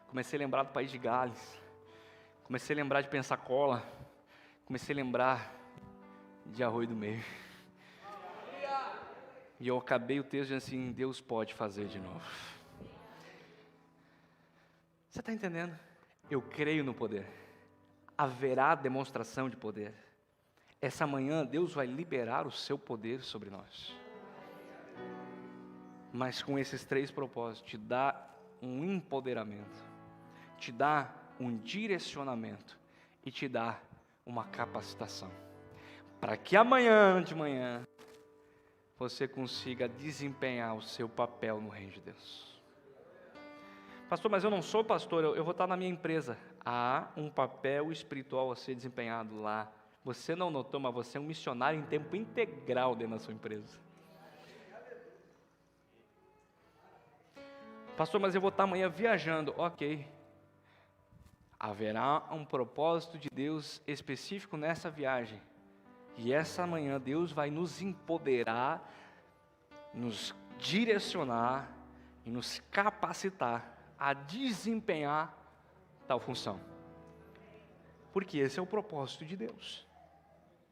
Comecei a lembrar do País de Gales. Comecei a lembrar de Pensacola. Comecei a lembrar de Arroio do Meio. E eu acabei o texto dizendo assim: Deus pode fazer de novo. Você está entendendo? Eu creio no poder. Haverá demonstração de poder. Essa manhã Deus vai liberar o seu poder sobre nós. Mas com esses 3 propósitos: te dá um empoderamento, te dá um direcionamento e te dá uma capacitação. Para que amanhã de manhã você consiga desempenhar o seu papel no reino de Deus. Pastor, mas eu não sou pastor, eu vou estar na minha empresa. Há um papel espiritual a ser desempenhado lá. Você não notou, mas você é um missionário em tempo integral dentro da sua empresa. Pastor, mas eu vou estar amanhã viajando. Ok. Haverá um propósito de Deus específico nessa viagem. E essa manhã Deus vai nos empoderar, nos direcionar e nos capacitar a desempenhar tal função. Porque esse é o propósito de Deus.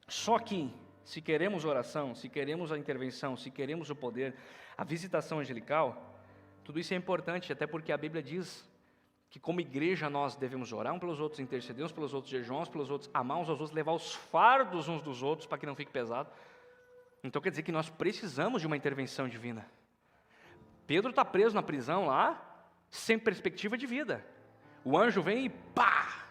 Só que, se queremos oração, se queremos a intervenção, se queremos o poder, a visitação angelical, tudo isso é importante, até porque a Bíblia diz que como igreja nós devemos orar uns pelos outros, interceder uns pelos outros, jejuar uns pelos outros, amar uns aos outros, levar os fardos uns dos outros para que não fique pesado. Então quer dizer que nós precisamos de uma intervenção divina. Pedro está preso na prisão lá, sem perspectiva de vida. O anjo vem e pá!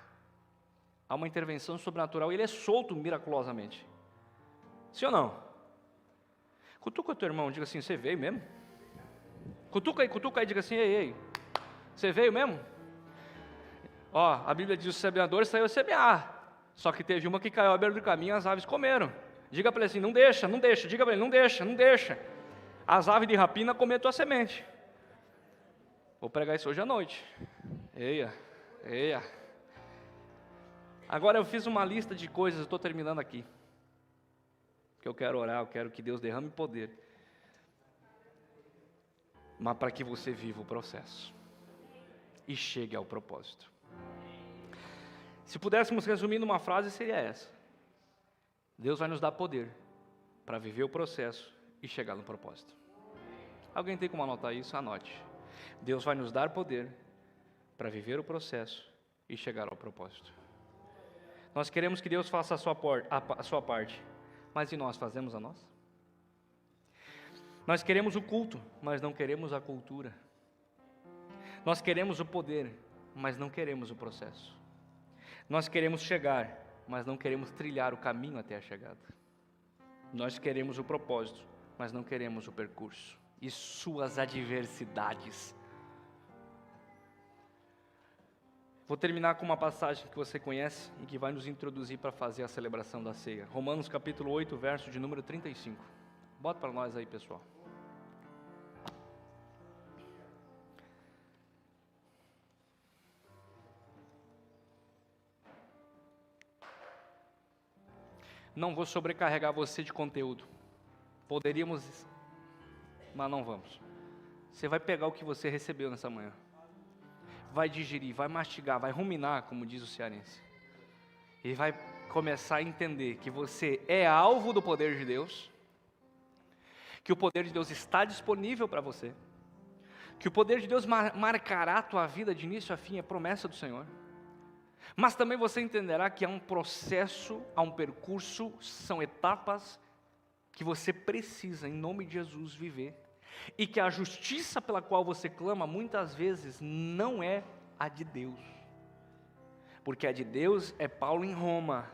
Há uma intervenção sobrenatural e ele é solto miraculosamente. Sim ou não? Cutuca o teu irmão, diga assim: você veio mesmo? Cutuca aí, diga assim: ei, você veio mesmo? Ó, a Bíblia diz: o semeador saiu a semear, só que teve uma que caiu à beira do caminho e as aves comeram. Diga para ele assim: não deixa, diga para ele: não deixa, as aves de rapina comer a tua semente. Vou pregar isso hoje à noite. Eia. Agora eu fiz uma lista de coisas, estou terminando aqui, que eu quero orar, eu quero que Deus derrame poder, mas para que você viva o processo e chegue ao propósito. Se pudéssemos resumir numa frase, seria essa: Deus vai nos dar poder para viver o processo e chegar no propósito. Alguém tem como anotar isso? Anote. Deus vai nos dar poder para viver o processo e chegar ao propósito. Nós queremos que Deus faça a sua parte, mas e nós fazemos a nossa? Nós queremos o culto, mas não queremos a cultura. Nós queremos o poder, mas não queremos o processo. Nós queremos chegar, mas não queremos trilhar o caminho até a chegada. Nós queremos o propósito, mas não queremos o percurso e suas adversidades. Vou terminar com uma passagem que você conhece e que vai nos introduzir para fazer a celebração da ceia. Romanos capítulo 8, verso de número 35. Bota para nós aí, pessoal. Não vou sobrecarregar você de conteúdo. Poderíamos, mas não vamos. Você vai pegar o que você recebeu nessa manhã. Vai digerir, vai mastigar, vai ruminar, como diz o cearense. E vai começar a entender que você é alvo do poder de Deus, que o poder de Deus está disponível para você, que o poder de Deus marcará a tua vida de início a fim, é promessa do Senhor. Mas também você entenderá que há um processo, há um percurso, são etapas que você precisa, em nome de Jesus, viver. E que a justiça pela qual você clama, muitas vezes, não é a de Deus. Porque a de Deus é Paulo em Roma.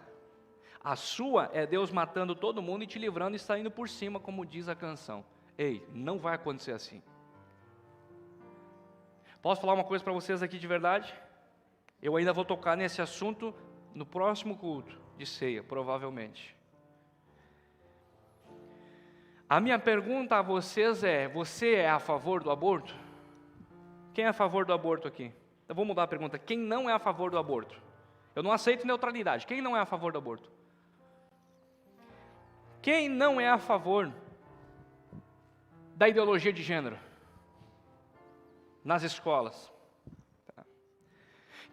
A sua é Deus matando todo mundo e te livrando e saindo por cima, como diz a canção. Ei, não vai acontecer assim. Posso falar uma coisa para vocês aqui de verdade? Eu ainda vou tocar nesse assunto no próximo culto de ceia, provavelmente. A minha pergunta a vocês é: você é a favor do aborto? Quem é a favor do aborto aqui? Eu vou mudar a pergunta. Quem não é a favor do aborto? Eu não aceito neutralidade. Quem não é a favor do aborto? Quem não é a favor da ideologia de gênero nas escolas?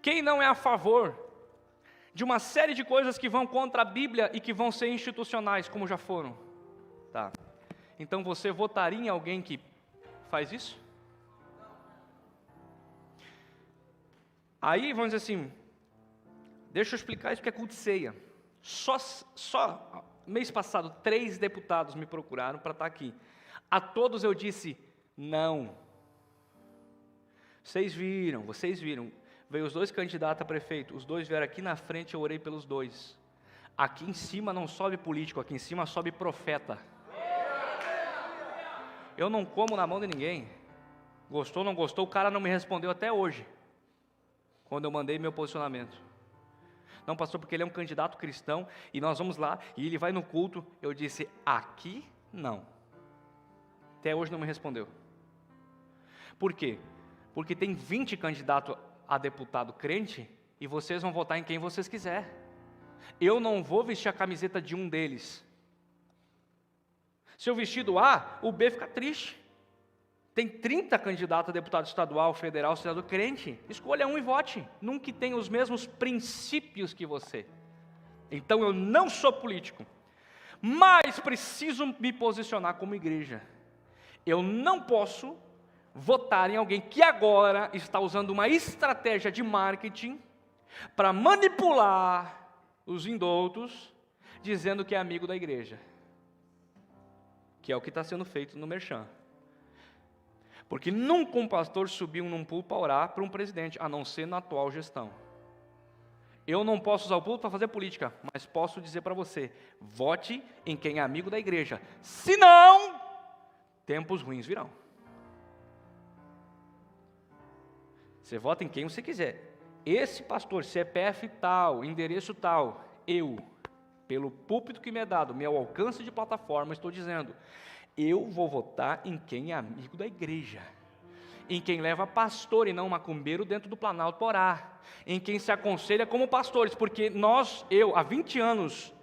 Quem não é a favor de uma série de coisas que vão contra a Bíblia e que vão ser institucionais, como já foram? Tá. Então você votaria em alguém que faz isso? Aí, vamos dizer assim, deixa eu explicar isso que é culto de ceia. Só mês passado, 3 deputados me procuraram para estar aqui. A todos eu disse, não. Vocês viram. Veio os 2 candidatos a prefeito, os 2 vieram aqui na frente, eu orei pelos 2. Aqui em cima não sobe político, aqui em cima sobe profeta. Eu não como na mão de ninguém. Gostou ou não gostou, o cara não me respondeu até hoje, quando eu mandei meu posicionamento. Não, pastor, porque ele é um candidato cristão, e nós vamos lá, e ele vai no culto. Eu disse, aqui não. Até hoje não me respondeu. Por quê? Porque tem 20 candidatos a deputado crente, e vocês vão votar em quem vocês quiserem. Eu não vou vestir a camiseta de um deles. Se eu vestir do A, o B fica triste. Tem 30 candidatos a deputado estadual, federal, senador crente. Escolha um e vote. Num que tem os mesmos princípios que você. Então eu não sou político, mas preciso me posicionar como igreja. Eu não posso votar em alguém que agora está usando uma estratégia de marketing para manipular os indoutos, dizendo que é amigo da igreja, que é o que está sendo feito no Merchan. Porque nunca um pastor subiu num púlpito para orar para um presidente, a não ser na atual gestão. Eu não posso usar o púlpito para fazer política, mas posso dizer para você, vote em quem é amigo da igreja, senão, tempos ruins virão. Você vota em quem você quiser. Esse pastor, CPF tal, endereço tal, eu, pelo púlpito que me é dado, meu alcance de plataforma, estou dizendo, eu vou votar em quem é amigo da igreja, em quem leva pastor e não macumbeiro dentro do Planalto para orar, em quem se aconselha como pastores, porque eu, há 20 anos,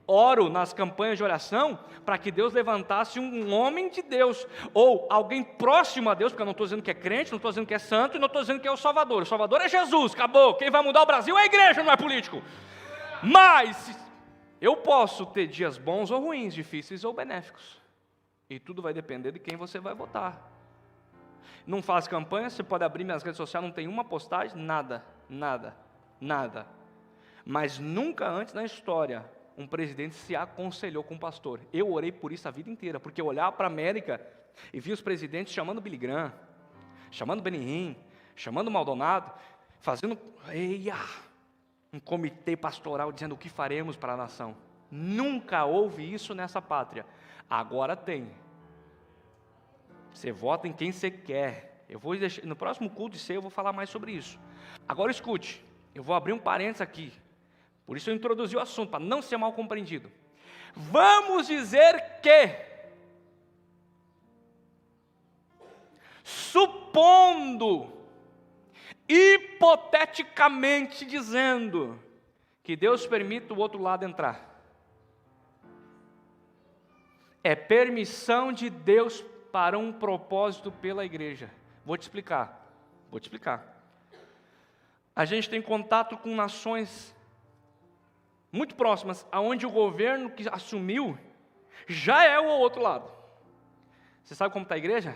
oro nas campanhas de oração para que Deus levantasse um homem de Deus, ou alguém próximo a Deus, porque eu não estou dizendo que é crente, não estou dizendo que é santo, e não estou dizendo que é o Salvador é Jesus, acabou, quem vai mudar o Brasil é a igreja, não é político. Mas eu posso ter dias bons ou ruins, difíceis ou benéficos, e tudo vai depender de quem você vai votar. Não faz campanha, você pode abrir minhas redes sociais, não tem uma postagem, nada, mas nunca antes na história um presidente se aconselhou com um pastor. Eu orei por isso a vida inteira, porque eu olhava para a América e via os presidentes chamando Billy Graham, chamando Benihim, chamando Maldonado, fazendo um comitê pastoral dizendo o que faremos para a nação. Nunca houve isso nessa pátria. Agora tem. Você vota em quem você quer. Eu vou deixar, no próximo culto de ceia eu vou falar mais sobre isso. Agora escute, eu vou abrir um parênteses aqui. Por isso eu introduzi o assunto, para não ser mal compreendido. Vamos dizer que, supondo, hipoteticamente dizendo, que Deus permita o outro lado entrar. É permissão de Deus para um propósito pela igreja. Vou te explicar. A gente tem contato com nações muito próximas, aonde o governo que assumiu já é o outro lado. Você sabe como está a igreja?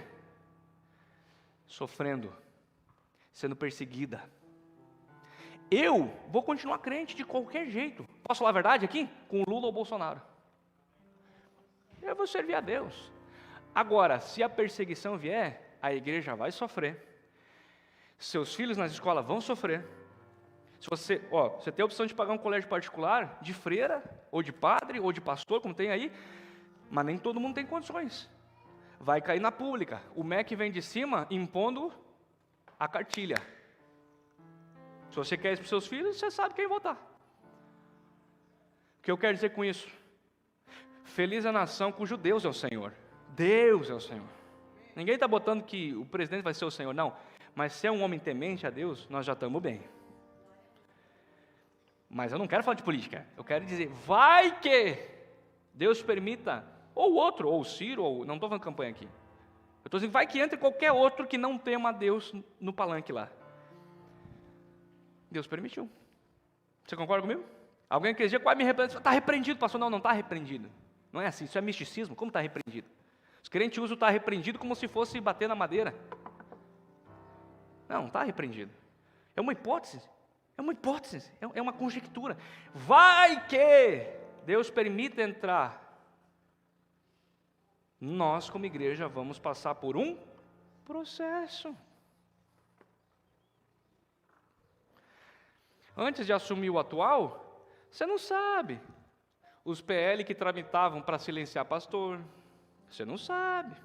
Sofrendo, sendo perseguida. Eu vou continuar crente de qualquer jeito. Posso falar a verdade aqui? Com Lula ou Bolsonaro. Eu vou servir a Deus. Agora, se a perseguição vier, a igreja vai sofrer. Seus filhos nas escolas vão sofrer. Se você tem a opção de pagar um colégio particular, de freira, ou de padre, ou de pastor, como tem aí, mas nem todo mundo tem condições. Vai cair na pública. O MEC vem de cima impondo a cartilha. Se você quer isso para os seus filhos, você sabe quem votar. O que eu quero dizer com isso? Feliz a nação cujo Deus é o Senhor. Deus é o Senhor. Ninguém está botando que o presidente vai ser o Senhor, não. Mas se é um homem temente a Deus, nós já estamos bem. Mas eu não quero falar de política. Eu quero dizer, vai que Deus permita, ou outro, ou o Ciro, ou não estou falando campanha aqui. Eu estou dizendo, vai que entre qualquer outro que não tema a Deus no palanque lá. Deus permitiu. Você concorda comigo? Alguém que dizia, quase me repreende. Está repreendido, pastor. Não está repreendido. Não é assim, isso é misticismo. Como está repreendido? Os crentes usam está repreendido como se fosse bater na madeira. Não está repreendido. É uma hipótese. É uma hipótese. É uma conjectura. Vai que Deus permita entrar. Nós, como igreja, vamos passar por um processo. Antes de assumir o atual, você não sabe. Os PL que tramitavam para silenciar pastor, você não sabe.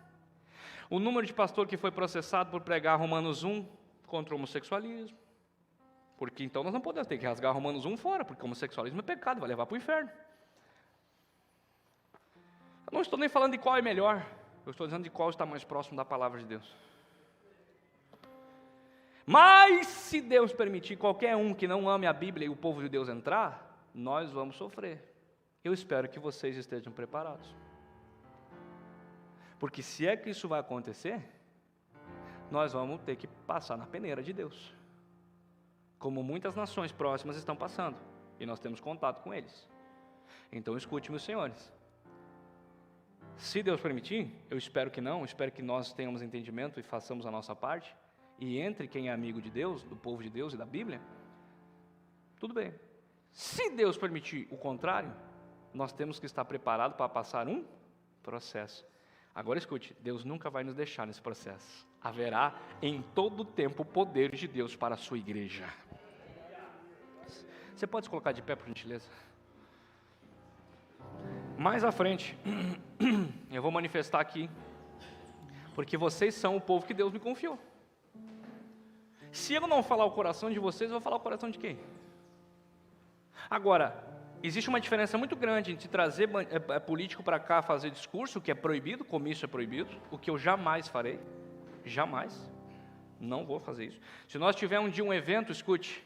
O número de pastor que foi processado por pregar Romanos 1 contra o homossexualismo. Porque então nós não podemos ter que rasgar Romanos 1 fora, porque o homossexualismo é pecado, vai levar para o inferno. Eu não estou nem falando de qual é melhor, eu estou dizendo de qual está mais próximo da palavra de Deus. Mas se Deus permitir qualquer um que não ame a Bíblia e o povo de Deus entrar, nós vamos sofrer. Eu espero que vocês estejam preparados. Porque se é que isso vai acontecer, nós vamos ter que passar na peneira de Deus. Como muitas nações próximas estão passando. E nós temos contato com eles. Então escute, meus senhores. Se Deus permitir, eu espero que não, espero que nós tenhamos entendimento e façamos a nossa parte, e entre quem é amigo de Deus, do povo de Deus e da Bíblia, tudo bem. Se Deus permitir o contrário, nós temos que estar preparados para passar um processo. Agora escute, Deus nunca vai nos deixar nesse processo. Haverá em todo o tempo o poder de Deus para a sua igreja. Você pode se colocar de pé, por gentileza? Mais à frente, eu vou manifestar aqui, porque vocês são o povo que Deus me confiou. Se eu não falar o coração de vocês, eu vou falar o coração de quem? Agora, existe uma diferença muito grande entre trazer político para cá fazer discurso, o que é proibido, comício é proibido, o que eu jamais farei, jamais, não vou fazer isso. Se nós tivermos um dia um evento, escute,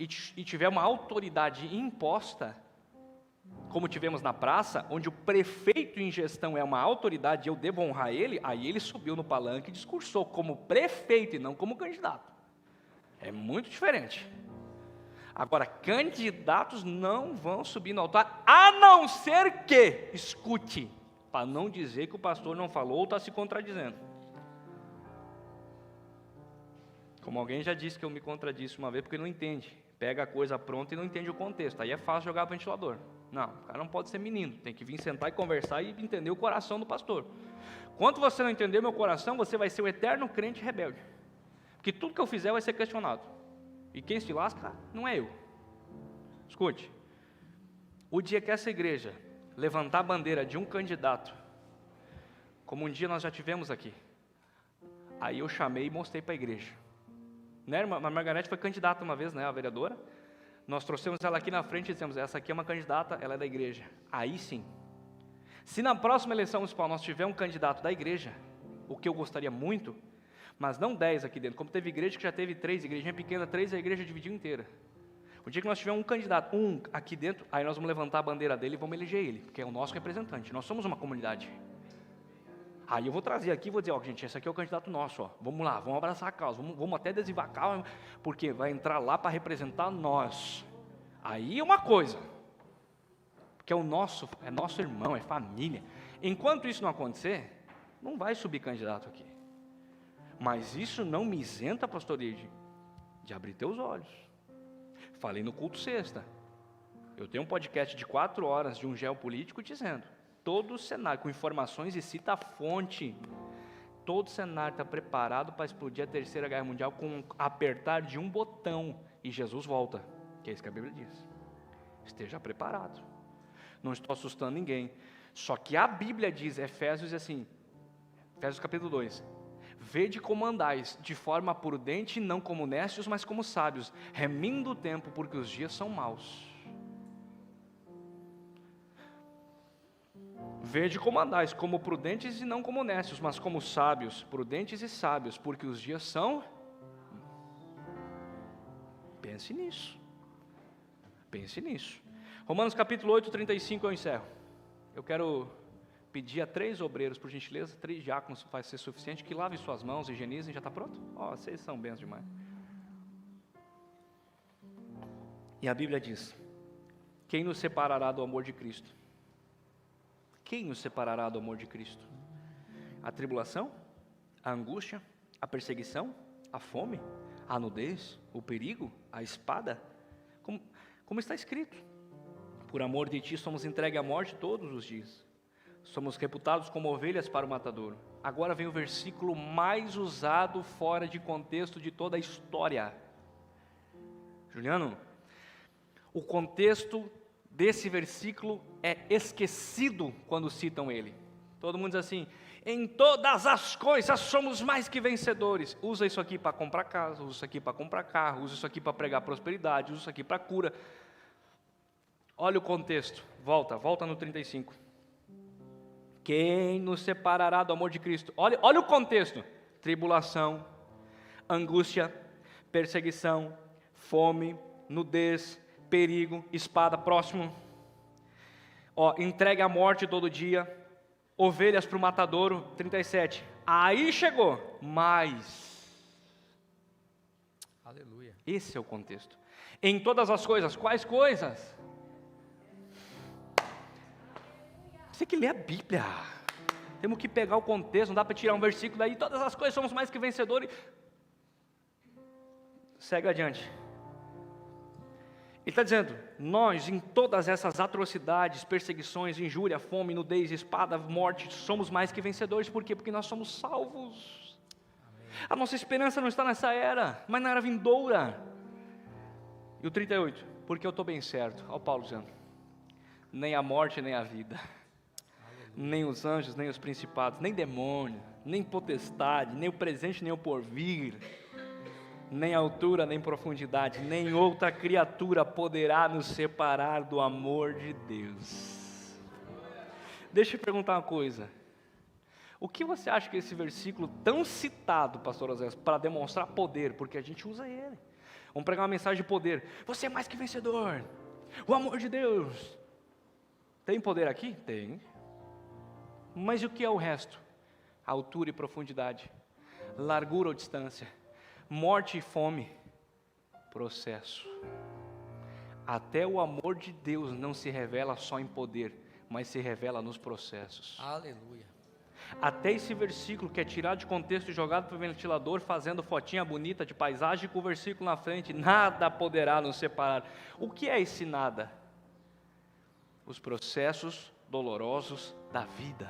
e tiver uma autoridade imposta, como tivemos na praça, onde o prefeito em gestão é uma autoridade e eu devo honrar ele, aí ele subiu no palanque e discursou como prefeito e não como candidato. É muito diferente. Agora, candidatos não vão subir no altar, a não ser que, escute, para não dizer que o pastor não falou ou está se contradizendo. Como alguém já disse que eu me contradisse uma vez, porque não entende. Pega a coisa pronta e não entende o contexto. Aí é fácil jogar ventilador. Não, o cara não pode ser menino. Tem que vir sentar e conversar e entender o coração do pastor. Quando você não entender meu coração, você vai ser o eterno crente rebelde. Porque tudo que eu fizer vai ser questionado. E quem se lasca não é eu. Escute. O dia que essa igreja levantar a bandeira de um candidato, como um dia nós já tivemos aqui, aí eu chamei e mostrei para a igreja. Né, a Margarete foi candidata uma vez, né, a vereadora. Nós trouxemos ela aqui na frente e dissemos, essa aqui é uma candidata, ela é da igreja. Aí sim. Se na próxima eleição municipal nós tivermos um candidato da igreja, o que eu gostaria muito, mas não 10 aqui dentro, como teve igreja que já teve 3, igrejinha pequena, 3, a igreja dividiu inteira. O dia que nós tivermos um candidato, um aqui dentro, aí nós vamos levantar a bandeira dele e vamos eleger ele, porque é o nosso representante, nós somos uma comunidade. Aí eu vou trazer aqui e vou dizer, ó, gente, esse aqui é o candidato nosso, ó. Vamos lá, vamos abraçar a causa, vamos até adesivar, porque vai entrar lá para representar nós. Aí é uma coisa, porque é nosso irmão, é família. Enquanto isso não acontecer, não vai subir candidato aqui. Mas isso não me isenta, pastor Ide, de abrir teus olhos. Falei no culto sexta. Eu tenho um podcast de 4 horas de um geopolítico dizendo, todo o cenário, com informações e cita a fonte, todo o cenário está preparado para explodir a Terceira Guerra Mundial com apertar de um botão e Jesus volta, que é isso que a Bíblia diz. Esteja preparado. Não estou assustando ninguém. Só que a Bíblia diz, Efésios assim, Efésios capítulo 2, Vede como andais, de forma prudente, não como necios, mas como sábios, remindo o tempo, porque os dias são maus. Vede como andais, como prudentes e não como necios, mas como sábios, prudentes e sábios, porque os dias são... Pense nisso. Pense nisso. Romanos capítulo 8, 35, eu encerro. Eu quero pedir a 3 obreiros, por gentileza, 3 diáconos, vai ser suficiente, que lavem suas mãos, higienizem, já está pronto? Vocês são bens demais. E a Bíblia diz: quem nos separará do amor de Cristo? Quem nos separará do amor de Cristo? A tribulação? A angústia? A perseguição? A fome? A nudez? O perigo? A espada? Como está escrito: por amor de ti somos entregues à morte todos os dias. Somos reputados como ovelhas para o matadouro. Agora vem o versículo mais usado fora de contexto de toda a história. Juliano, o contexto desse versículo é esquecido quando citam ele. Todo mundo diz assim: em todas as coisas somos mais que vencedores. Usa isso aqui para comprar casa, usa isso aqui para comprar carro, usa isso aqui para pregar prosperidade, usa isso aqui para cura. Olha o contexto, volta no 35. Quem nos separará do amor de Cristo? Olha o contexto: tribulação, angústia, perseguição, fome, nudez, perigo, espada. Próximo. Entregue à morte todo dia, ovelhas para o matadouro. 37. Aí chegou, mas... Aleluia. Esse é o contexto. Em todas as coisas. Quais coisas? Você que lê a Bíblia. Temos que pegar o contexto, não dá para tirar um versículo daí. Todas as coisas somos mais que vencedores. Segue adiante. Ele está dizendo: nós, em todas essas atrocidades, perseguições, injúria, fome, nudez, espada, morte, somos mais que vencedores. Por quê? Porque nós somos salvos. Amém. A nossa esperança não está nessa era, mas na era vindoura. E o 38, porque eu estou bem certo. Olha o Paulo dizendo: nem a morte, nem a vida, nem os anjos, nem os principados, nem demônio, nem potestade, nem o presente, nem o porvir, nem altura, nem profundidade, nem outra criatura poderá nos separar do amor de Deus. Deixa eu perguntar uma coisa: o que você acha que esse versículo tão citado, pastor Osés, para demonstrar poder, porque a gente usa ele, vamos pregar uma mensagem de poder, você é mais que vencedor, o amor de Deus, tem poder aqui? Tem. Mas o que é o resto? Altura e profundidade, largura ou distância, morte e fome, processo. Até o amor de Deus não se revela só em poder, mas se revela nos processos. Aleluia. Até esse versículo que é tirado de contexto e jogado para o ventilador, fazendo fotinha bonita de paisagem com o versículo na frente: nada poderá nos separar. O que é esse nada? Os processos dolorosos da vida,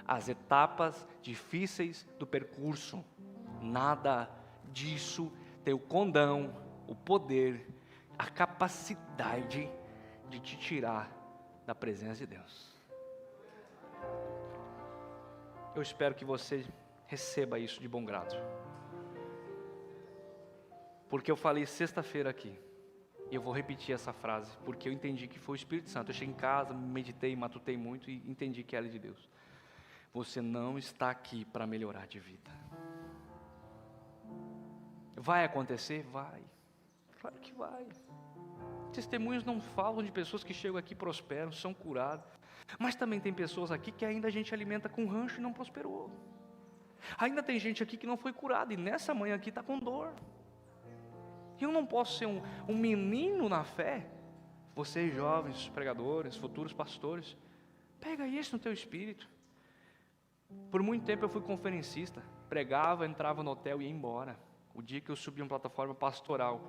as etapas difíceis do percurso. Nada disso tem o condão, o poder, a capacidade de te tirar da presença de Deus. Eu espero que você receba isso de bom grado, porque eu falei sexta-feira aqui, e eu vou repetir essa frase, porque eu entendi que foi o Espírito Santo. Eu cheguei em casa, meditei, matutei muito e entendi que era de Deus. Você não está aqui para melhorar de vida. Vai acontecer? Vai. Claro que vai. Testemunhos não falam de pessoas que chegam aqui e prosperam, são curadas. Mas também tem pessoas aqui que ainda a gente alimenta com rancho e não prosperou. Ainda tem gente aqui que não foi curada e nessa manhã aqui está com dor. E eu não posso ser um menino na fé. Vocês jovens, pregadores, futuros pastores, pega isso no teu espírito. Por muito tempo eu fui conferencista, pregava, entrava no hotel e ia embora. O dia que eu subi uma plataforma pastoral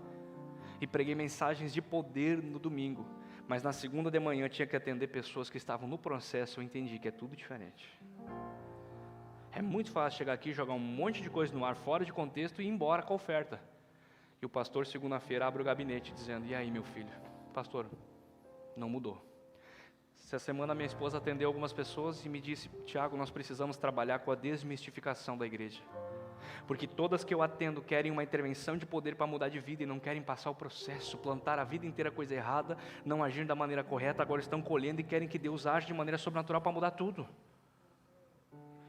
e preguei mensagens de poder no domingo, mas na segunda de manhã tinha que atender pessoas que estavam no processo. Eu entendi que é tudo diferente. É muito fácil chegar aqui, jogar um monte de coisa no ar, fora de contexto, e ir embora com a oferta. E o pastor segunda-feira abre o gabinete dizendo: e aí, meu filho? Pastor, não mudou. Essa semana minha esposa atendeu algumas pessoas e me disse: Tiago, nós precisamos trabalhar com a desmistificação da igreja. Porque todas que eu atendo querem uma intervenção de poder para mudar de vida e não querem passar o processo, plantar a vida inteira coisa errada, não agir da maneira correta, agora estão colhendo e querem que Deus age de maneira sobrenatural para mudar tudo.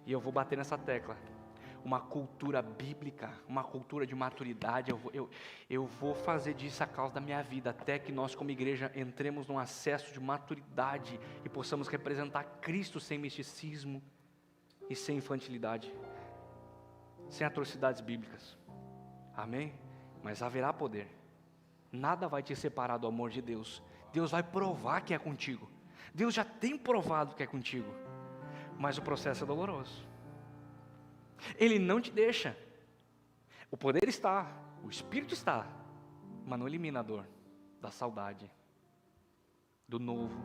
E eu vou bater nessa tecla. Uma cultura bíblica, uma cultura de maturidade, eu vou fazer disso a causa da minha vida, até que nós como igreja entremos num acesso de maturidade e possamos representar Cristo sem misticismo e sem infantilidade, sem atrocidades bíblicas, amém? Mas haverá poder, nada vai te separar do amor de Deus. Deus vai provar que é contigo, Deus já tem provado que é contigo, mas o processo é doloroso. Ele não te deixa. O poder está, o Espírito está, mas não elimina a dor da saudade, do novo.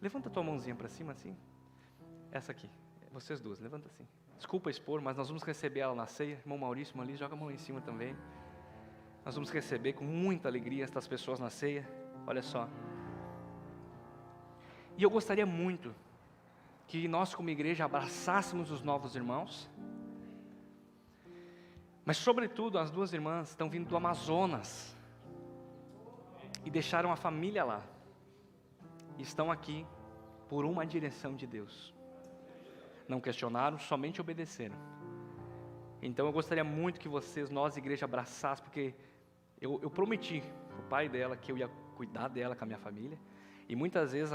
Levanta tua mãozinha para cima assim. Essa aqui, vocês duas, levanta assim. Desculpa expor, mas nós vamos receber ela na ceia. Irmão Maurício, irmão Liz, joga a mão em cima também. Nós vamos receber com muita alegria estas pessoas na ceia. Olha só. E eu gostaria muito que nós como igreja abraçássemos os novos irmãos, mas sobretudo as duas irmãs estão vindo do Amazonas, e deixaram a família lá, e estão aqui por uma direção de Deus, não questionaram, somente obedeceram. Então eu gostaria muito que vocês, nós igreja, abraçassem, porque eu prometi ao pai dela que eu ia cuidar dela com a minha família, e muitas vezes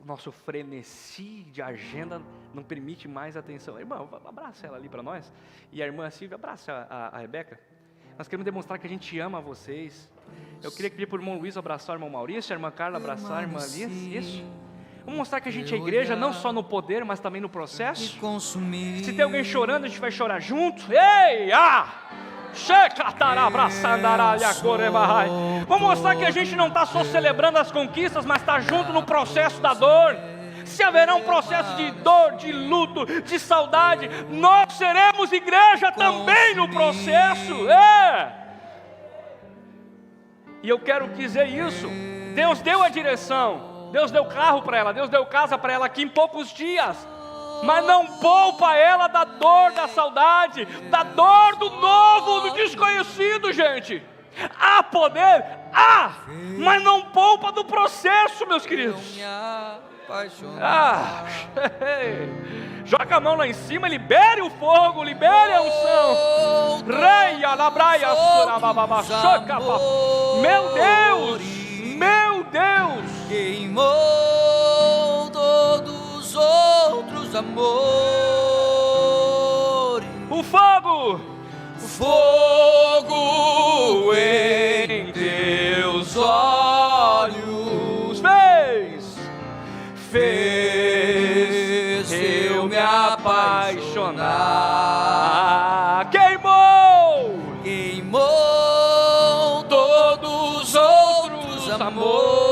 nosso frenesi de agenda não permite mais atenção. Irmã, abraça ela ali para nós. E a irmã Silvia, abraça a Rebeca. Nós queremos demonstrar que a gente ama vocês. Eu queria pedir para o irmão Luiz abraçar o irmão Maurício, a irmã Carla abraçar a irmã Liz. Isso. Vamos mostrar que a gente é igreja, não só no poder, mas também no processo. Se tem alguém chorando, a gente vai chorar junto. Ei, vamos mostrar que a gente não está só celebrando as conquistas, mas está junto no processo da dor. Se haverá um processo de dor, de luto, de saudade, nós seremos igreja também no processo. E eu quero dizer isso. Deus deu a direção, Deus deu carro para ela, Deus deu casa para ela aqui em poucos dias. Mas não poupa ela da dor, da saudade, da dor do novo, do desconhecido, gente. Há poder? Há, mas não poupa do processo, meus queridos. Joga a mão lá em cima, libere o fogo, libere a unção. Meu Deus, meu Deus. Queimou todos outros amores. O fogo em teus olhos fez eu me apaixonar. Queimou todos os outros amores.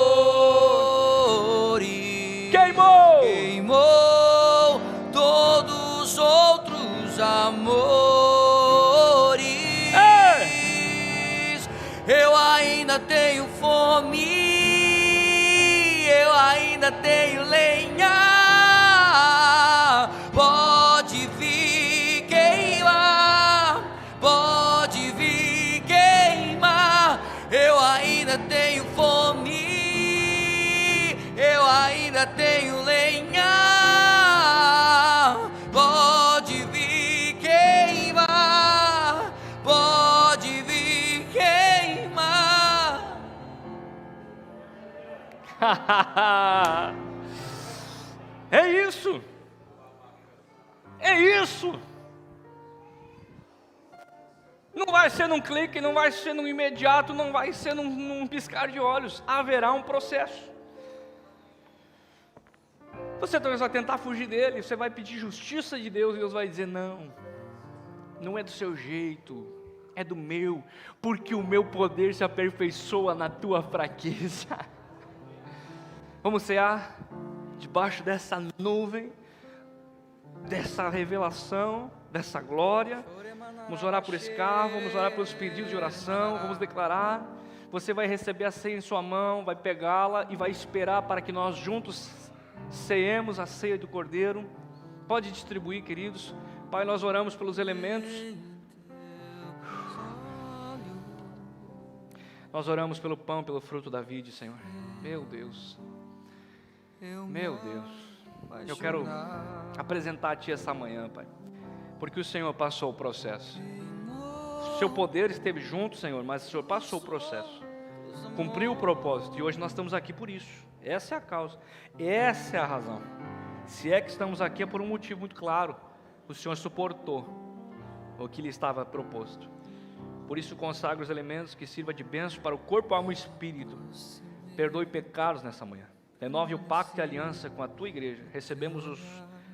Queimou todos os outros amores. Eu ainda tenho fome, eu ainda tenho lenha. Pode vir queimar, pode vir queimar. Eu ainda tenho fome, eu ainda tenho lenha. Pode vir queimar, pode vir queimar. É isso. É isso. Não vai ser num clique, não vai ser num imediato, não vai ser num piscar de olhos. Haverá um processo. Você talvez vai tentar fugir dele, você vai pedir justiça de Deus, e Deus vai dizer: não, não é do seu jeito, é do meu, porque o meu poder se aperfeiçoa na tua fraqueza. Vamos cear debaixo dessa nuvem, dessa revelação, dessa glória. Vamos orar por esse carro, vamos orar pelos pedidos de oração, vamos declarar. Você vai receber a ceia em sua mão, vai pegá-la e vai esperar para que nós juntos ceemos a ceia do Cordeiro. Pode distribuir, queridos. Pai, nós oramos pelos elementos. Nós oramos pelo pão, pelo fruto da vide, Senhor. Meu Deus. Meu Deus. Eu quero apresentar a Ti essa manhã, Pai. Porque o Senhor passou o processo. O Seu poder esteve junto, Senhor, mas o Senhor passou o processo. Cumpriu o propósito. E hoje nós estamos aqui por isso. Essa é a causa. Essa é a razão. Se é que estamos aqui é por um motivo muito claro. O Senhor suportou o que lhe estava proposto. Por isso consagra os elementos que sirva de bênção para o corpo, alma e espírito. Perdoe pecados nessa manhã. Renove o pacto de aliança com a Tua igreja. Recebemos os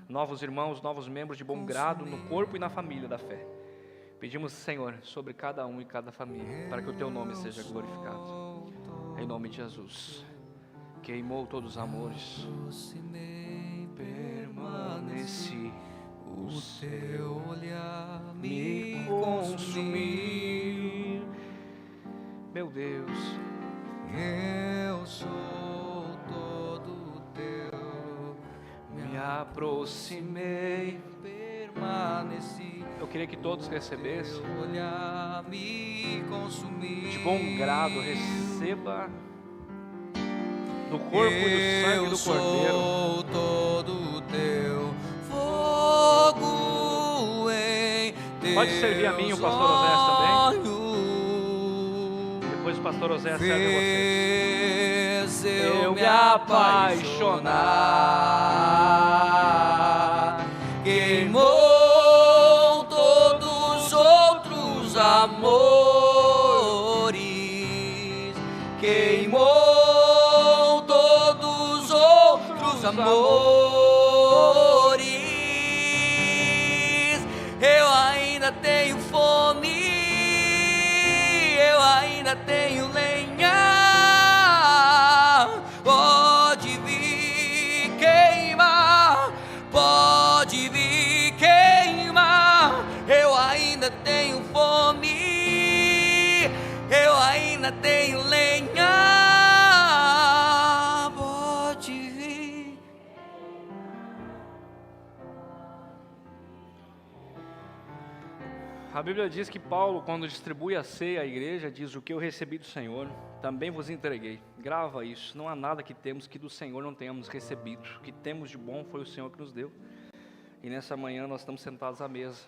novos irmãos, novos membros de bom grado no corpo e na família da fé. Pedimos, Senhor, sobre cada um e cada família, para que o Teu nome seja glorificado. Em nome de Jesus. Queimou todos os amores. Permaneci. O Teu olhar me consumir. Meu Deus, eu sou todo Teu. Me aproximei, permaneci. Eu queria que todos recebessem. Teu olhar me consumir. De bom grado, receba do corpo e do sangue do Cordeiro. Eu sou todo Teu. Pode servir a mim o pastor Oséias também. Depois o pastor Oséias serve a vocês. Eu me apaixonar, queimou todos os outros amores, queimou todos os outros amores. Eu ainda tenho fome, eu ainda tenho lenha. Pode vir queimar, pode vir queimar. Eu ainda tenho fome, eu ainda tenho lenha. Pode vir. A Bíblia diz que Paulo, quando distribui a ceia à igreja, diz: o que eu recebi do Senhor, também vos entreguei. Grava isso, não há nada que temos que do Senhor não tenhamos recebido. O que temos de bom foi o Senhor que nos deu. E nessa manhã nós estamos sentados à mesa.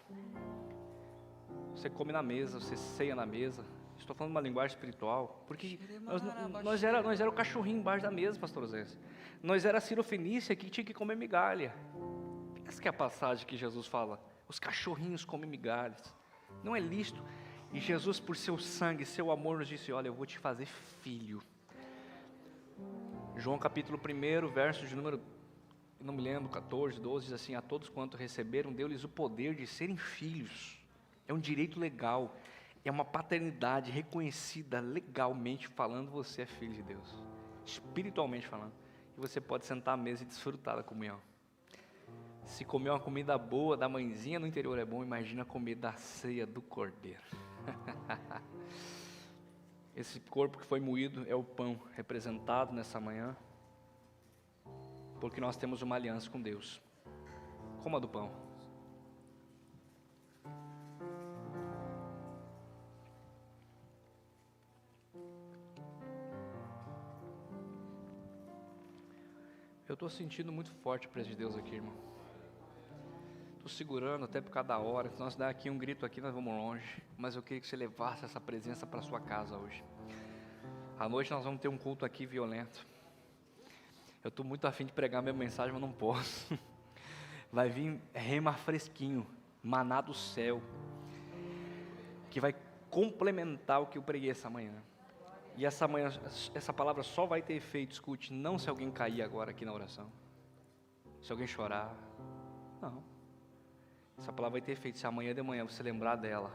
Você come na mesa, você ceia na mesa. Estou falando uma linguagem espiritual, porque nós era o cachorrinho embaixo da mesa, pastor Oséias. Nós era a cirofenícia que tinha que comer migalha. Essa que é a passagem que Jesus fala. Os cachorrinhos comem migalhas. Não é lícito. E Jesus, por seu sangue, seu amor, nos disse: olha, eu vou te fazer filho. João capítulo 1, verso de número, não me lembro, 14, 12, diz assim: a todos quanto receberam, deu-lhes o poder de serem filhos. É um direito legal, é uma paternidade reconhecida legalmente falando. Você é filho de Deus, espiritualmente falando. E você pode sentar à mesa e desfrutar da comunhão. Se comer uma comida boa da mãezinha no interior é bom, imagina comer da ceia do Cordeiro. Esse corpo que foi moído é o pão representado nessa manhã, porque nós temos uma aliança com Deus. Coma do pão. Eu estou sentindo muito forte a presença de Deus aqui, irmão. Estou segurando até por causa da hora. Se nós der aqui um grito aqui, nós vamos longe. Mas eu queria que você levasse essa presença para a sua casa hoje. À noite nós vamos ter um culto aqui violento. Eu estou muito afim de pregar a minha mensagem, mas não posso. Vai vir rema fresquinho, maná do céu, que vai complementar o que eu preguei essa manhã. E essa manhã, essa palavra só vai ter efeito, escute, não se alguém cair agora aqui na oração. Se alguém chorar, não. Essa palavra vai ter efeito se amanhã de manhã você lembrar dela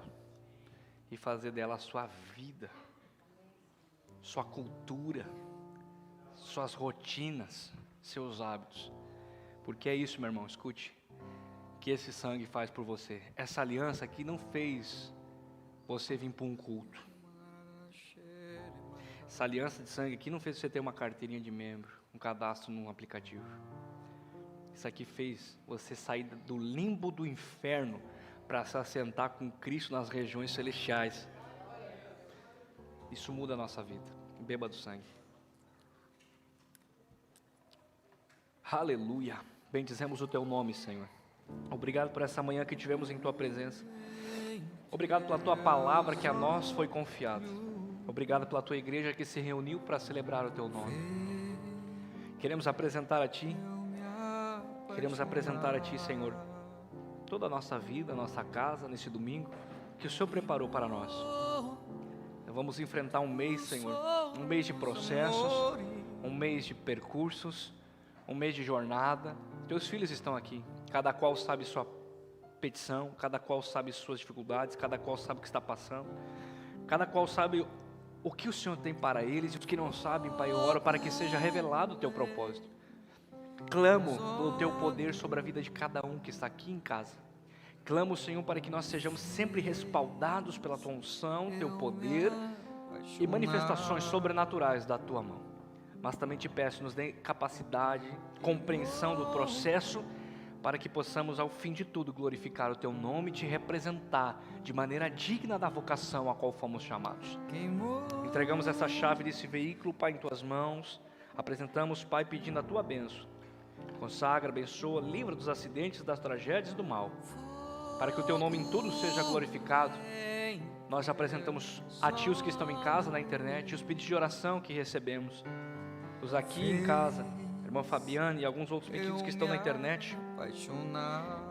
e fazer dela a sua vida, sua cultura, suas rotinas, seus hábitos. Porque é isso, meu irmão, escute, que esse sangue faz por você. Essa aliança aqui não fez você vir para um culto. Essa aliança de sangue aqui não fez você ter uma carteirinha de membro, um cadastro num aplicativo. Isso aqui fez você sair do limbo do inferno para se assentar com Cristo nas regiões celestiais. Isso muda a nossa vida. Beba do sangue. Aleluia. Bendizemos o teu nome, Senhor. Obrigado por essa manhã que tivemos em tua presença. Obrigado pela tua palavra que a nós foi confiada. Obrigado pela tua igreja que se reuniu para celebrar o teu nome. Queremos apresentar a ti, Senhor, toda a nossa vida, a nossa casa, nesse domingo, que o Senhor preparou para nós. Vamos enfrentar um mês, Senhor, um mês de processos, um mês de percursos, um mês de jornada. Teus filhos estão aqui, cada qual sabe sua petição, cada qual sabe suas dificuldades, cada qual sabe o que está passando, cada qual sabe o que o Senhor tem para eles, e os que não sabem, Pai, eu oro para que seja revelado o teu propósito. Clamo pelo teu poder sobre a vida de cada um que está aqui em casa. Clamo, Senhor, para que nós sejamos sempre respaldados pela tua unção, teu poder e manifestações sobrenaturais da tua mão. Mas também te peço, nos dê capacidade, compreensão do processo, para que possamos, ao fim de tudo, glorificar o teu nome e te representar de maneira digna da vocação a qual fomos chamados. Entregamos essa chave desse veículo, Pai, em tuas mãos. Apresentamos, Pai, pedindo a tua bênção. Consagra, abençoa, livra dos acidentes, das tragédias e do mal, para que o teu nome em tudo seja glorificado. Nós apresentamos a ti os que estão em casa, na internet, os pedidos de oração que recebemos, os aqui em casa, irmã Fabiana e alguns outros pedidos que estão na internet,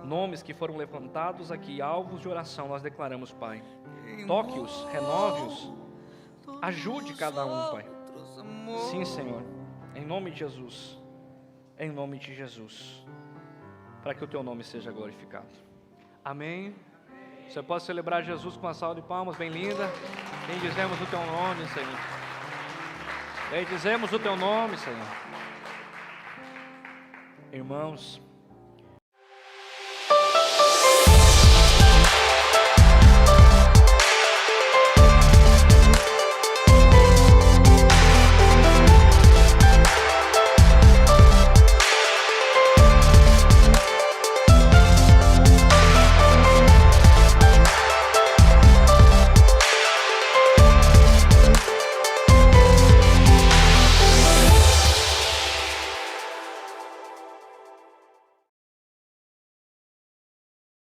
nomes que foram levantados aqui, alvos de oração, nós declaramos, Pai. Toque-os, renove-os, ajude cada um, Pai. Sim, Senhor, em nome de Jesus, em nome de Jesus, para que o teu nome seja glorificado. Amém. Você pode celebrar Jesus com uma salva de palmas bem linda. Bendizemos o teu nome, Senhor. Bendizemos o teu nome, Senhor. Irmãos,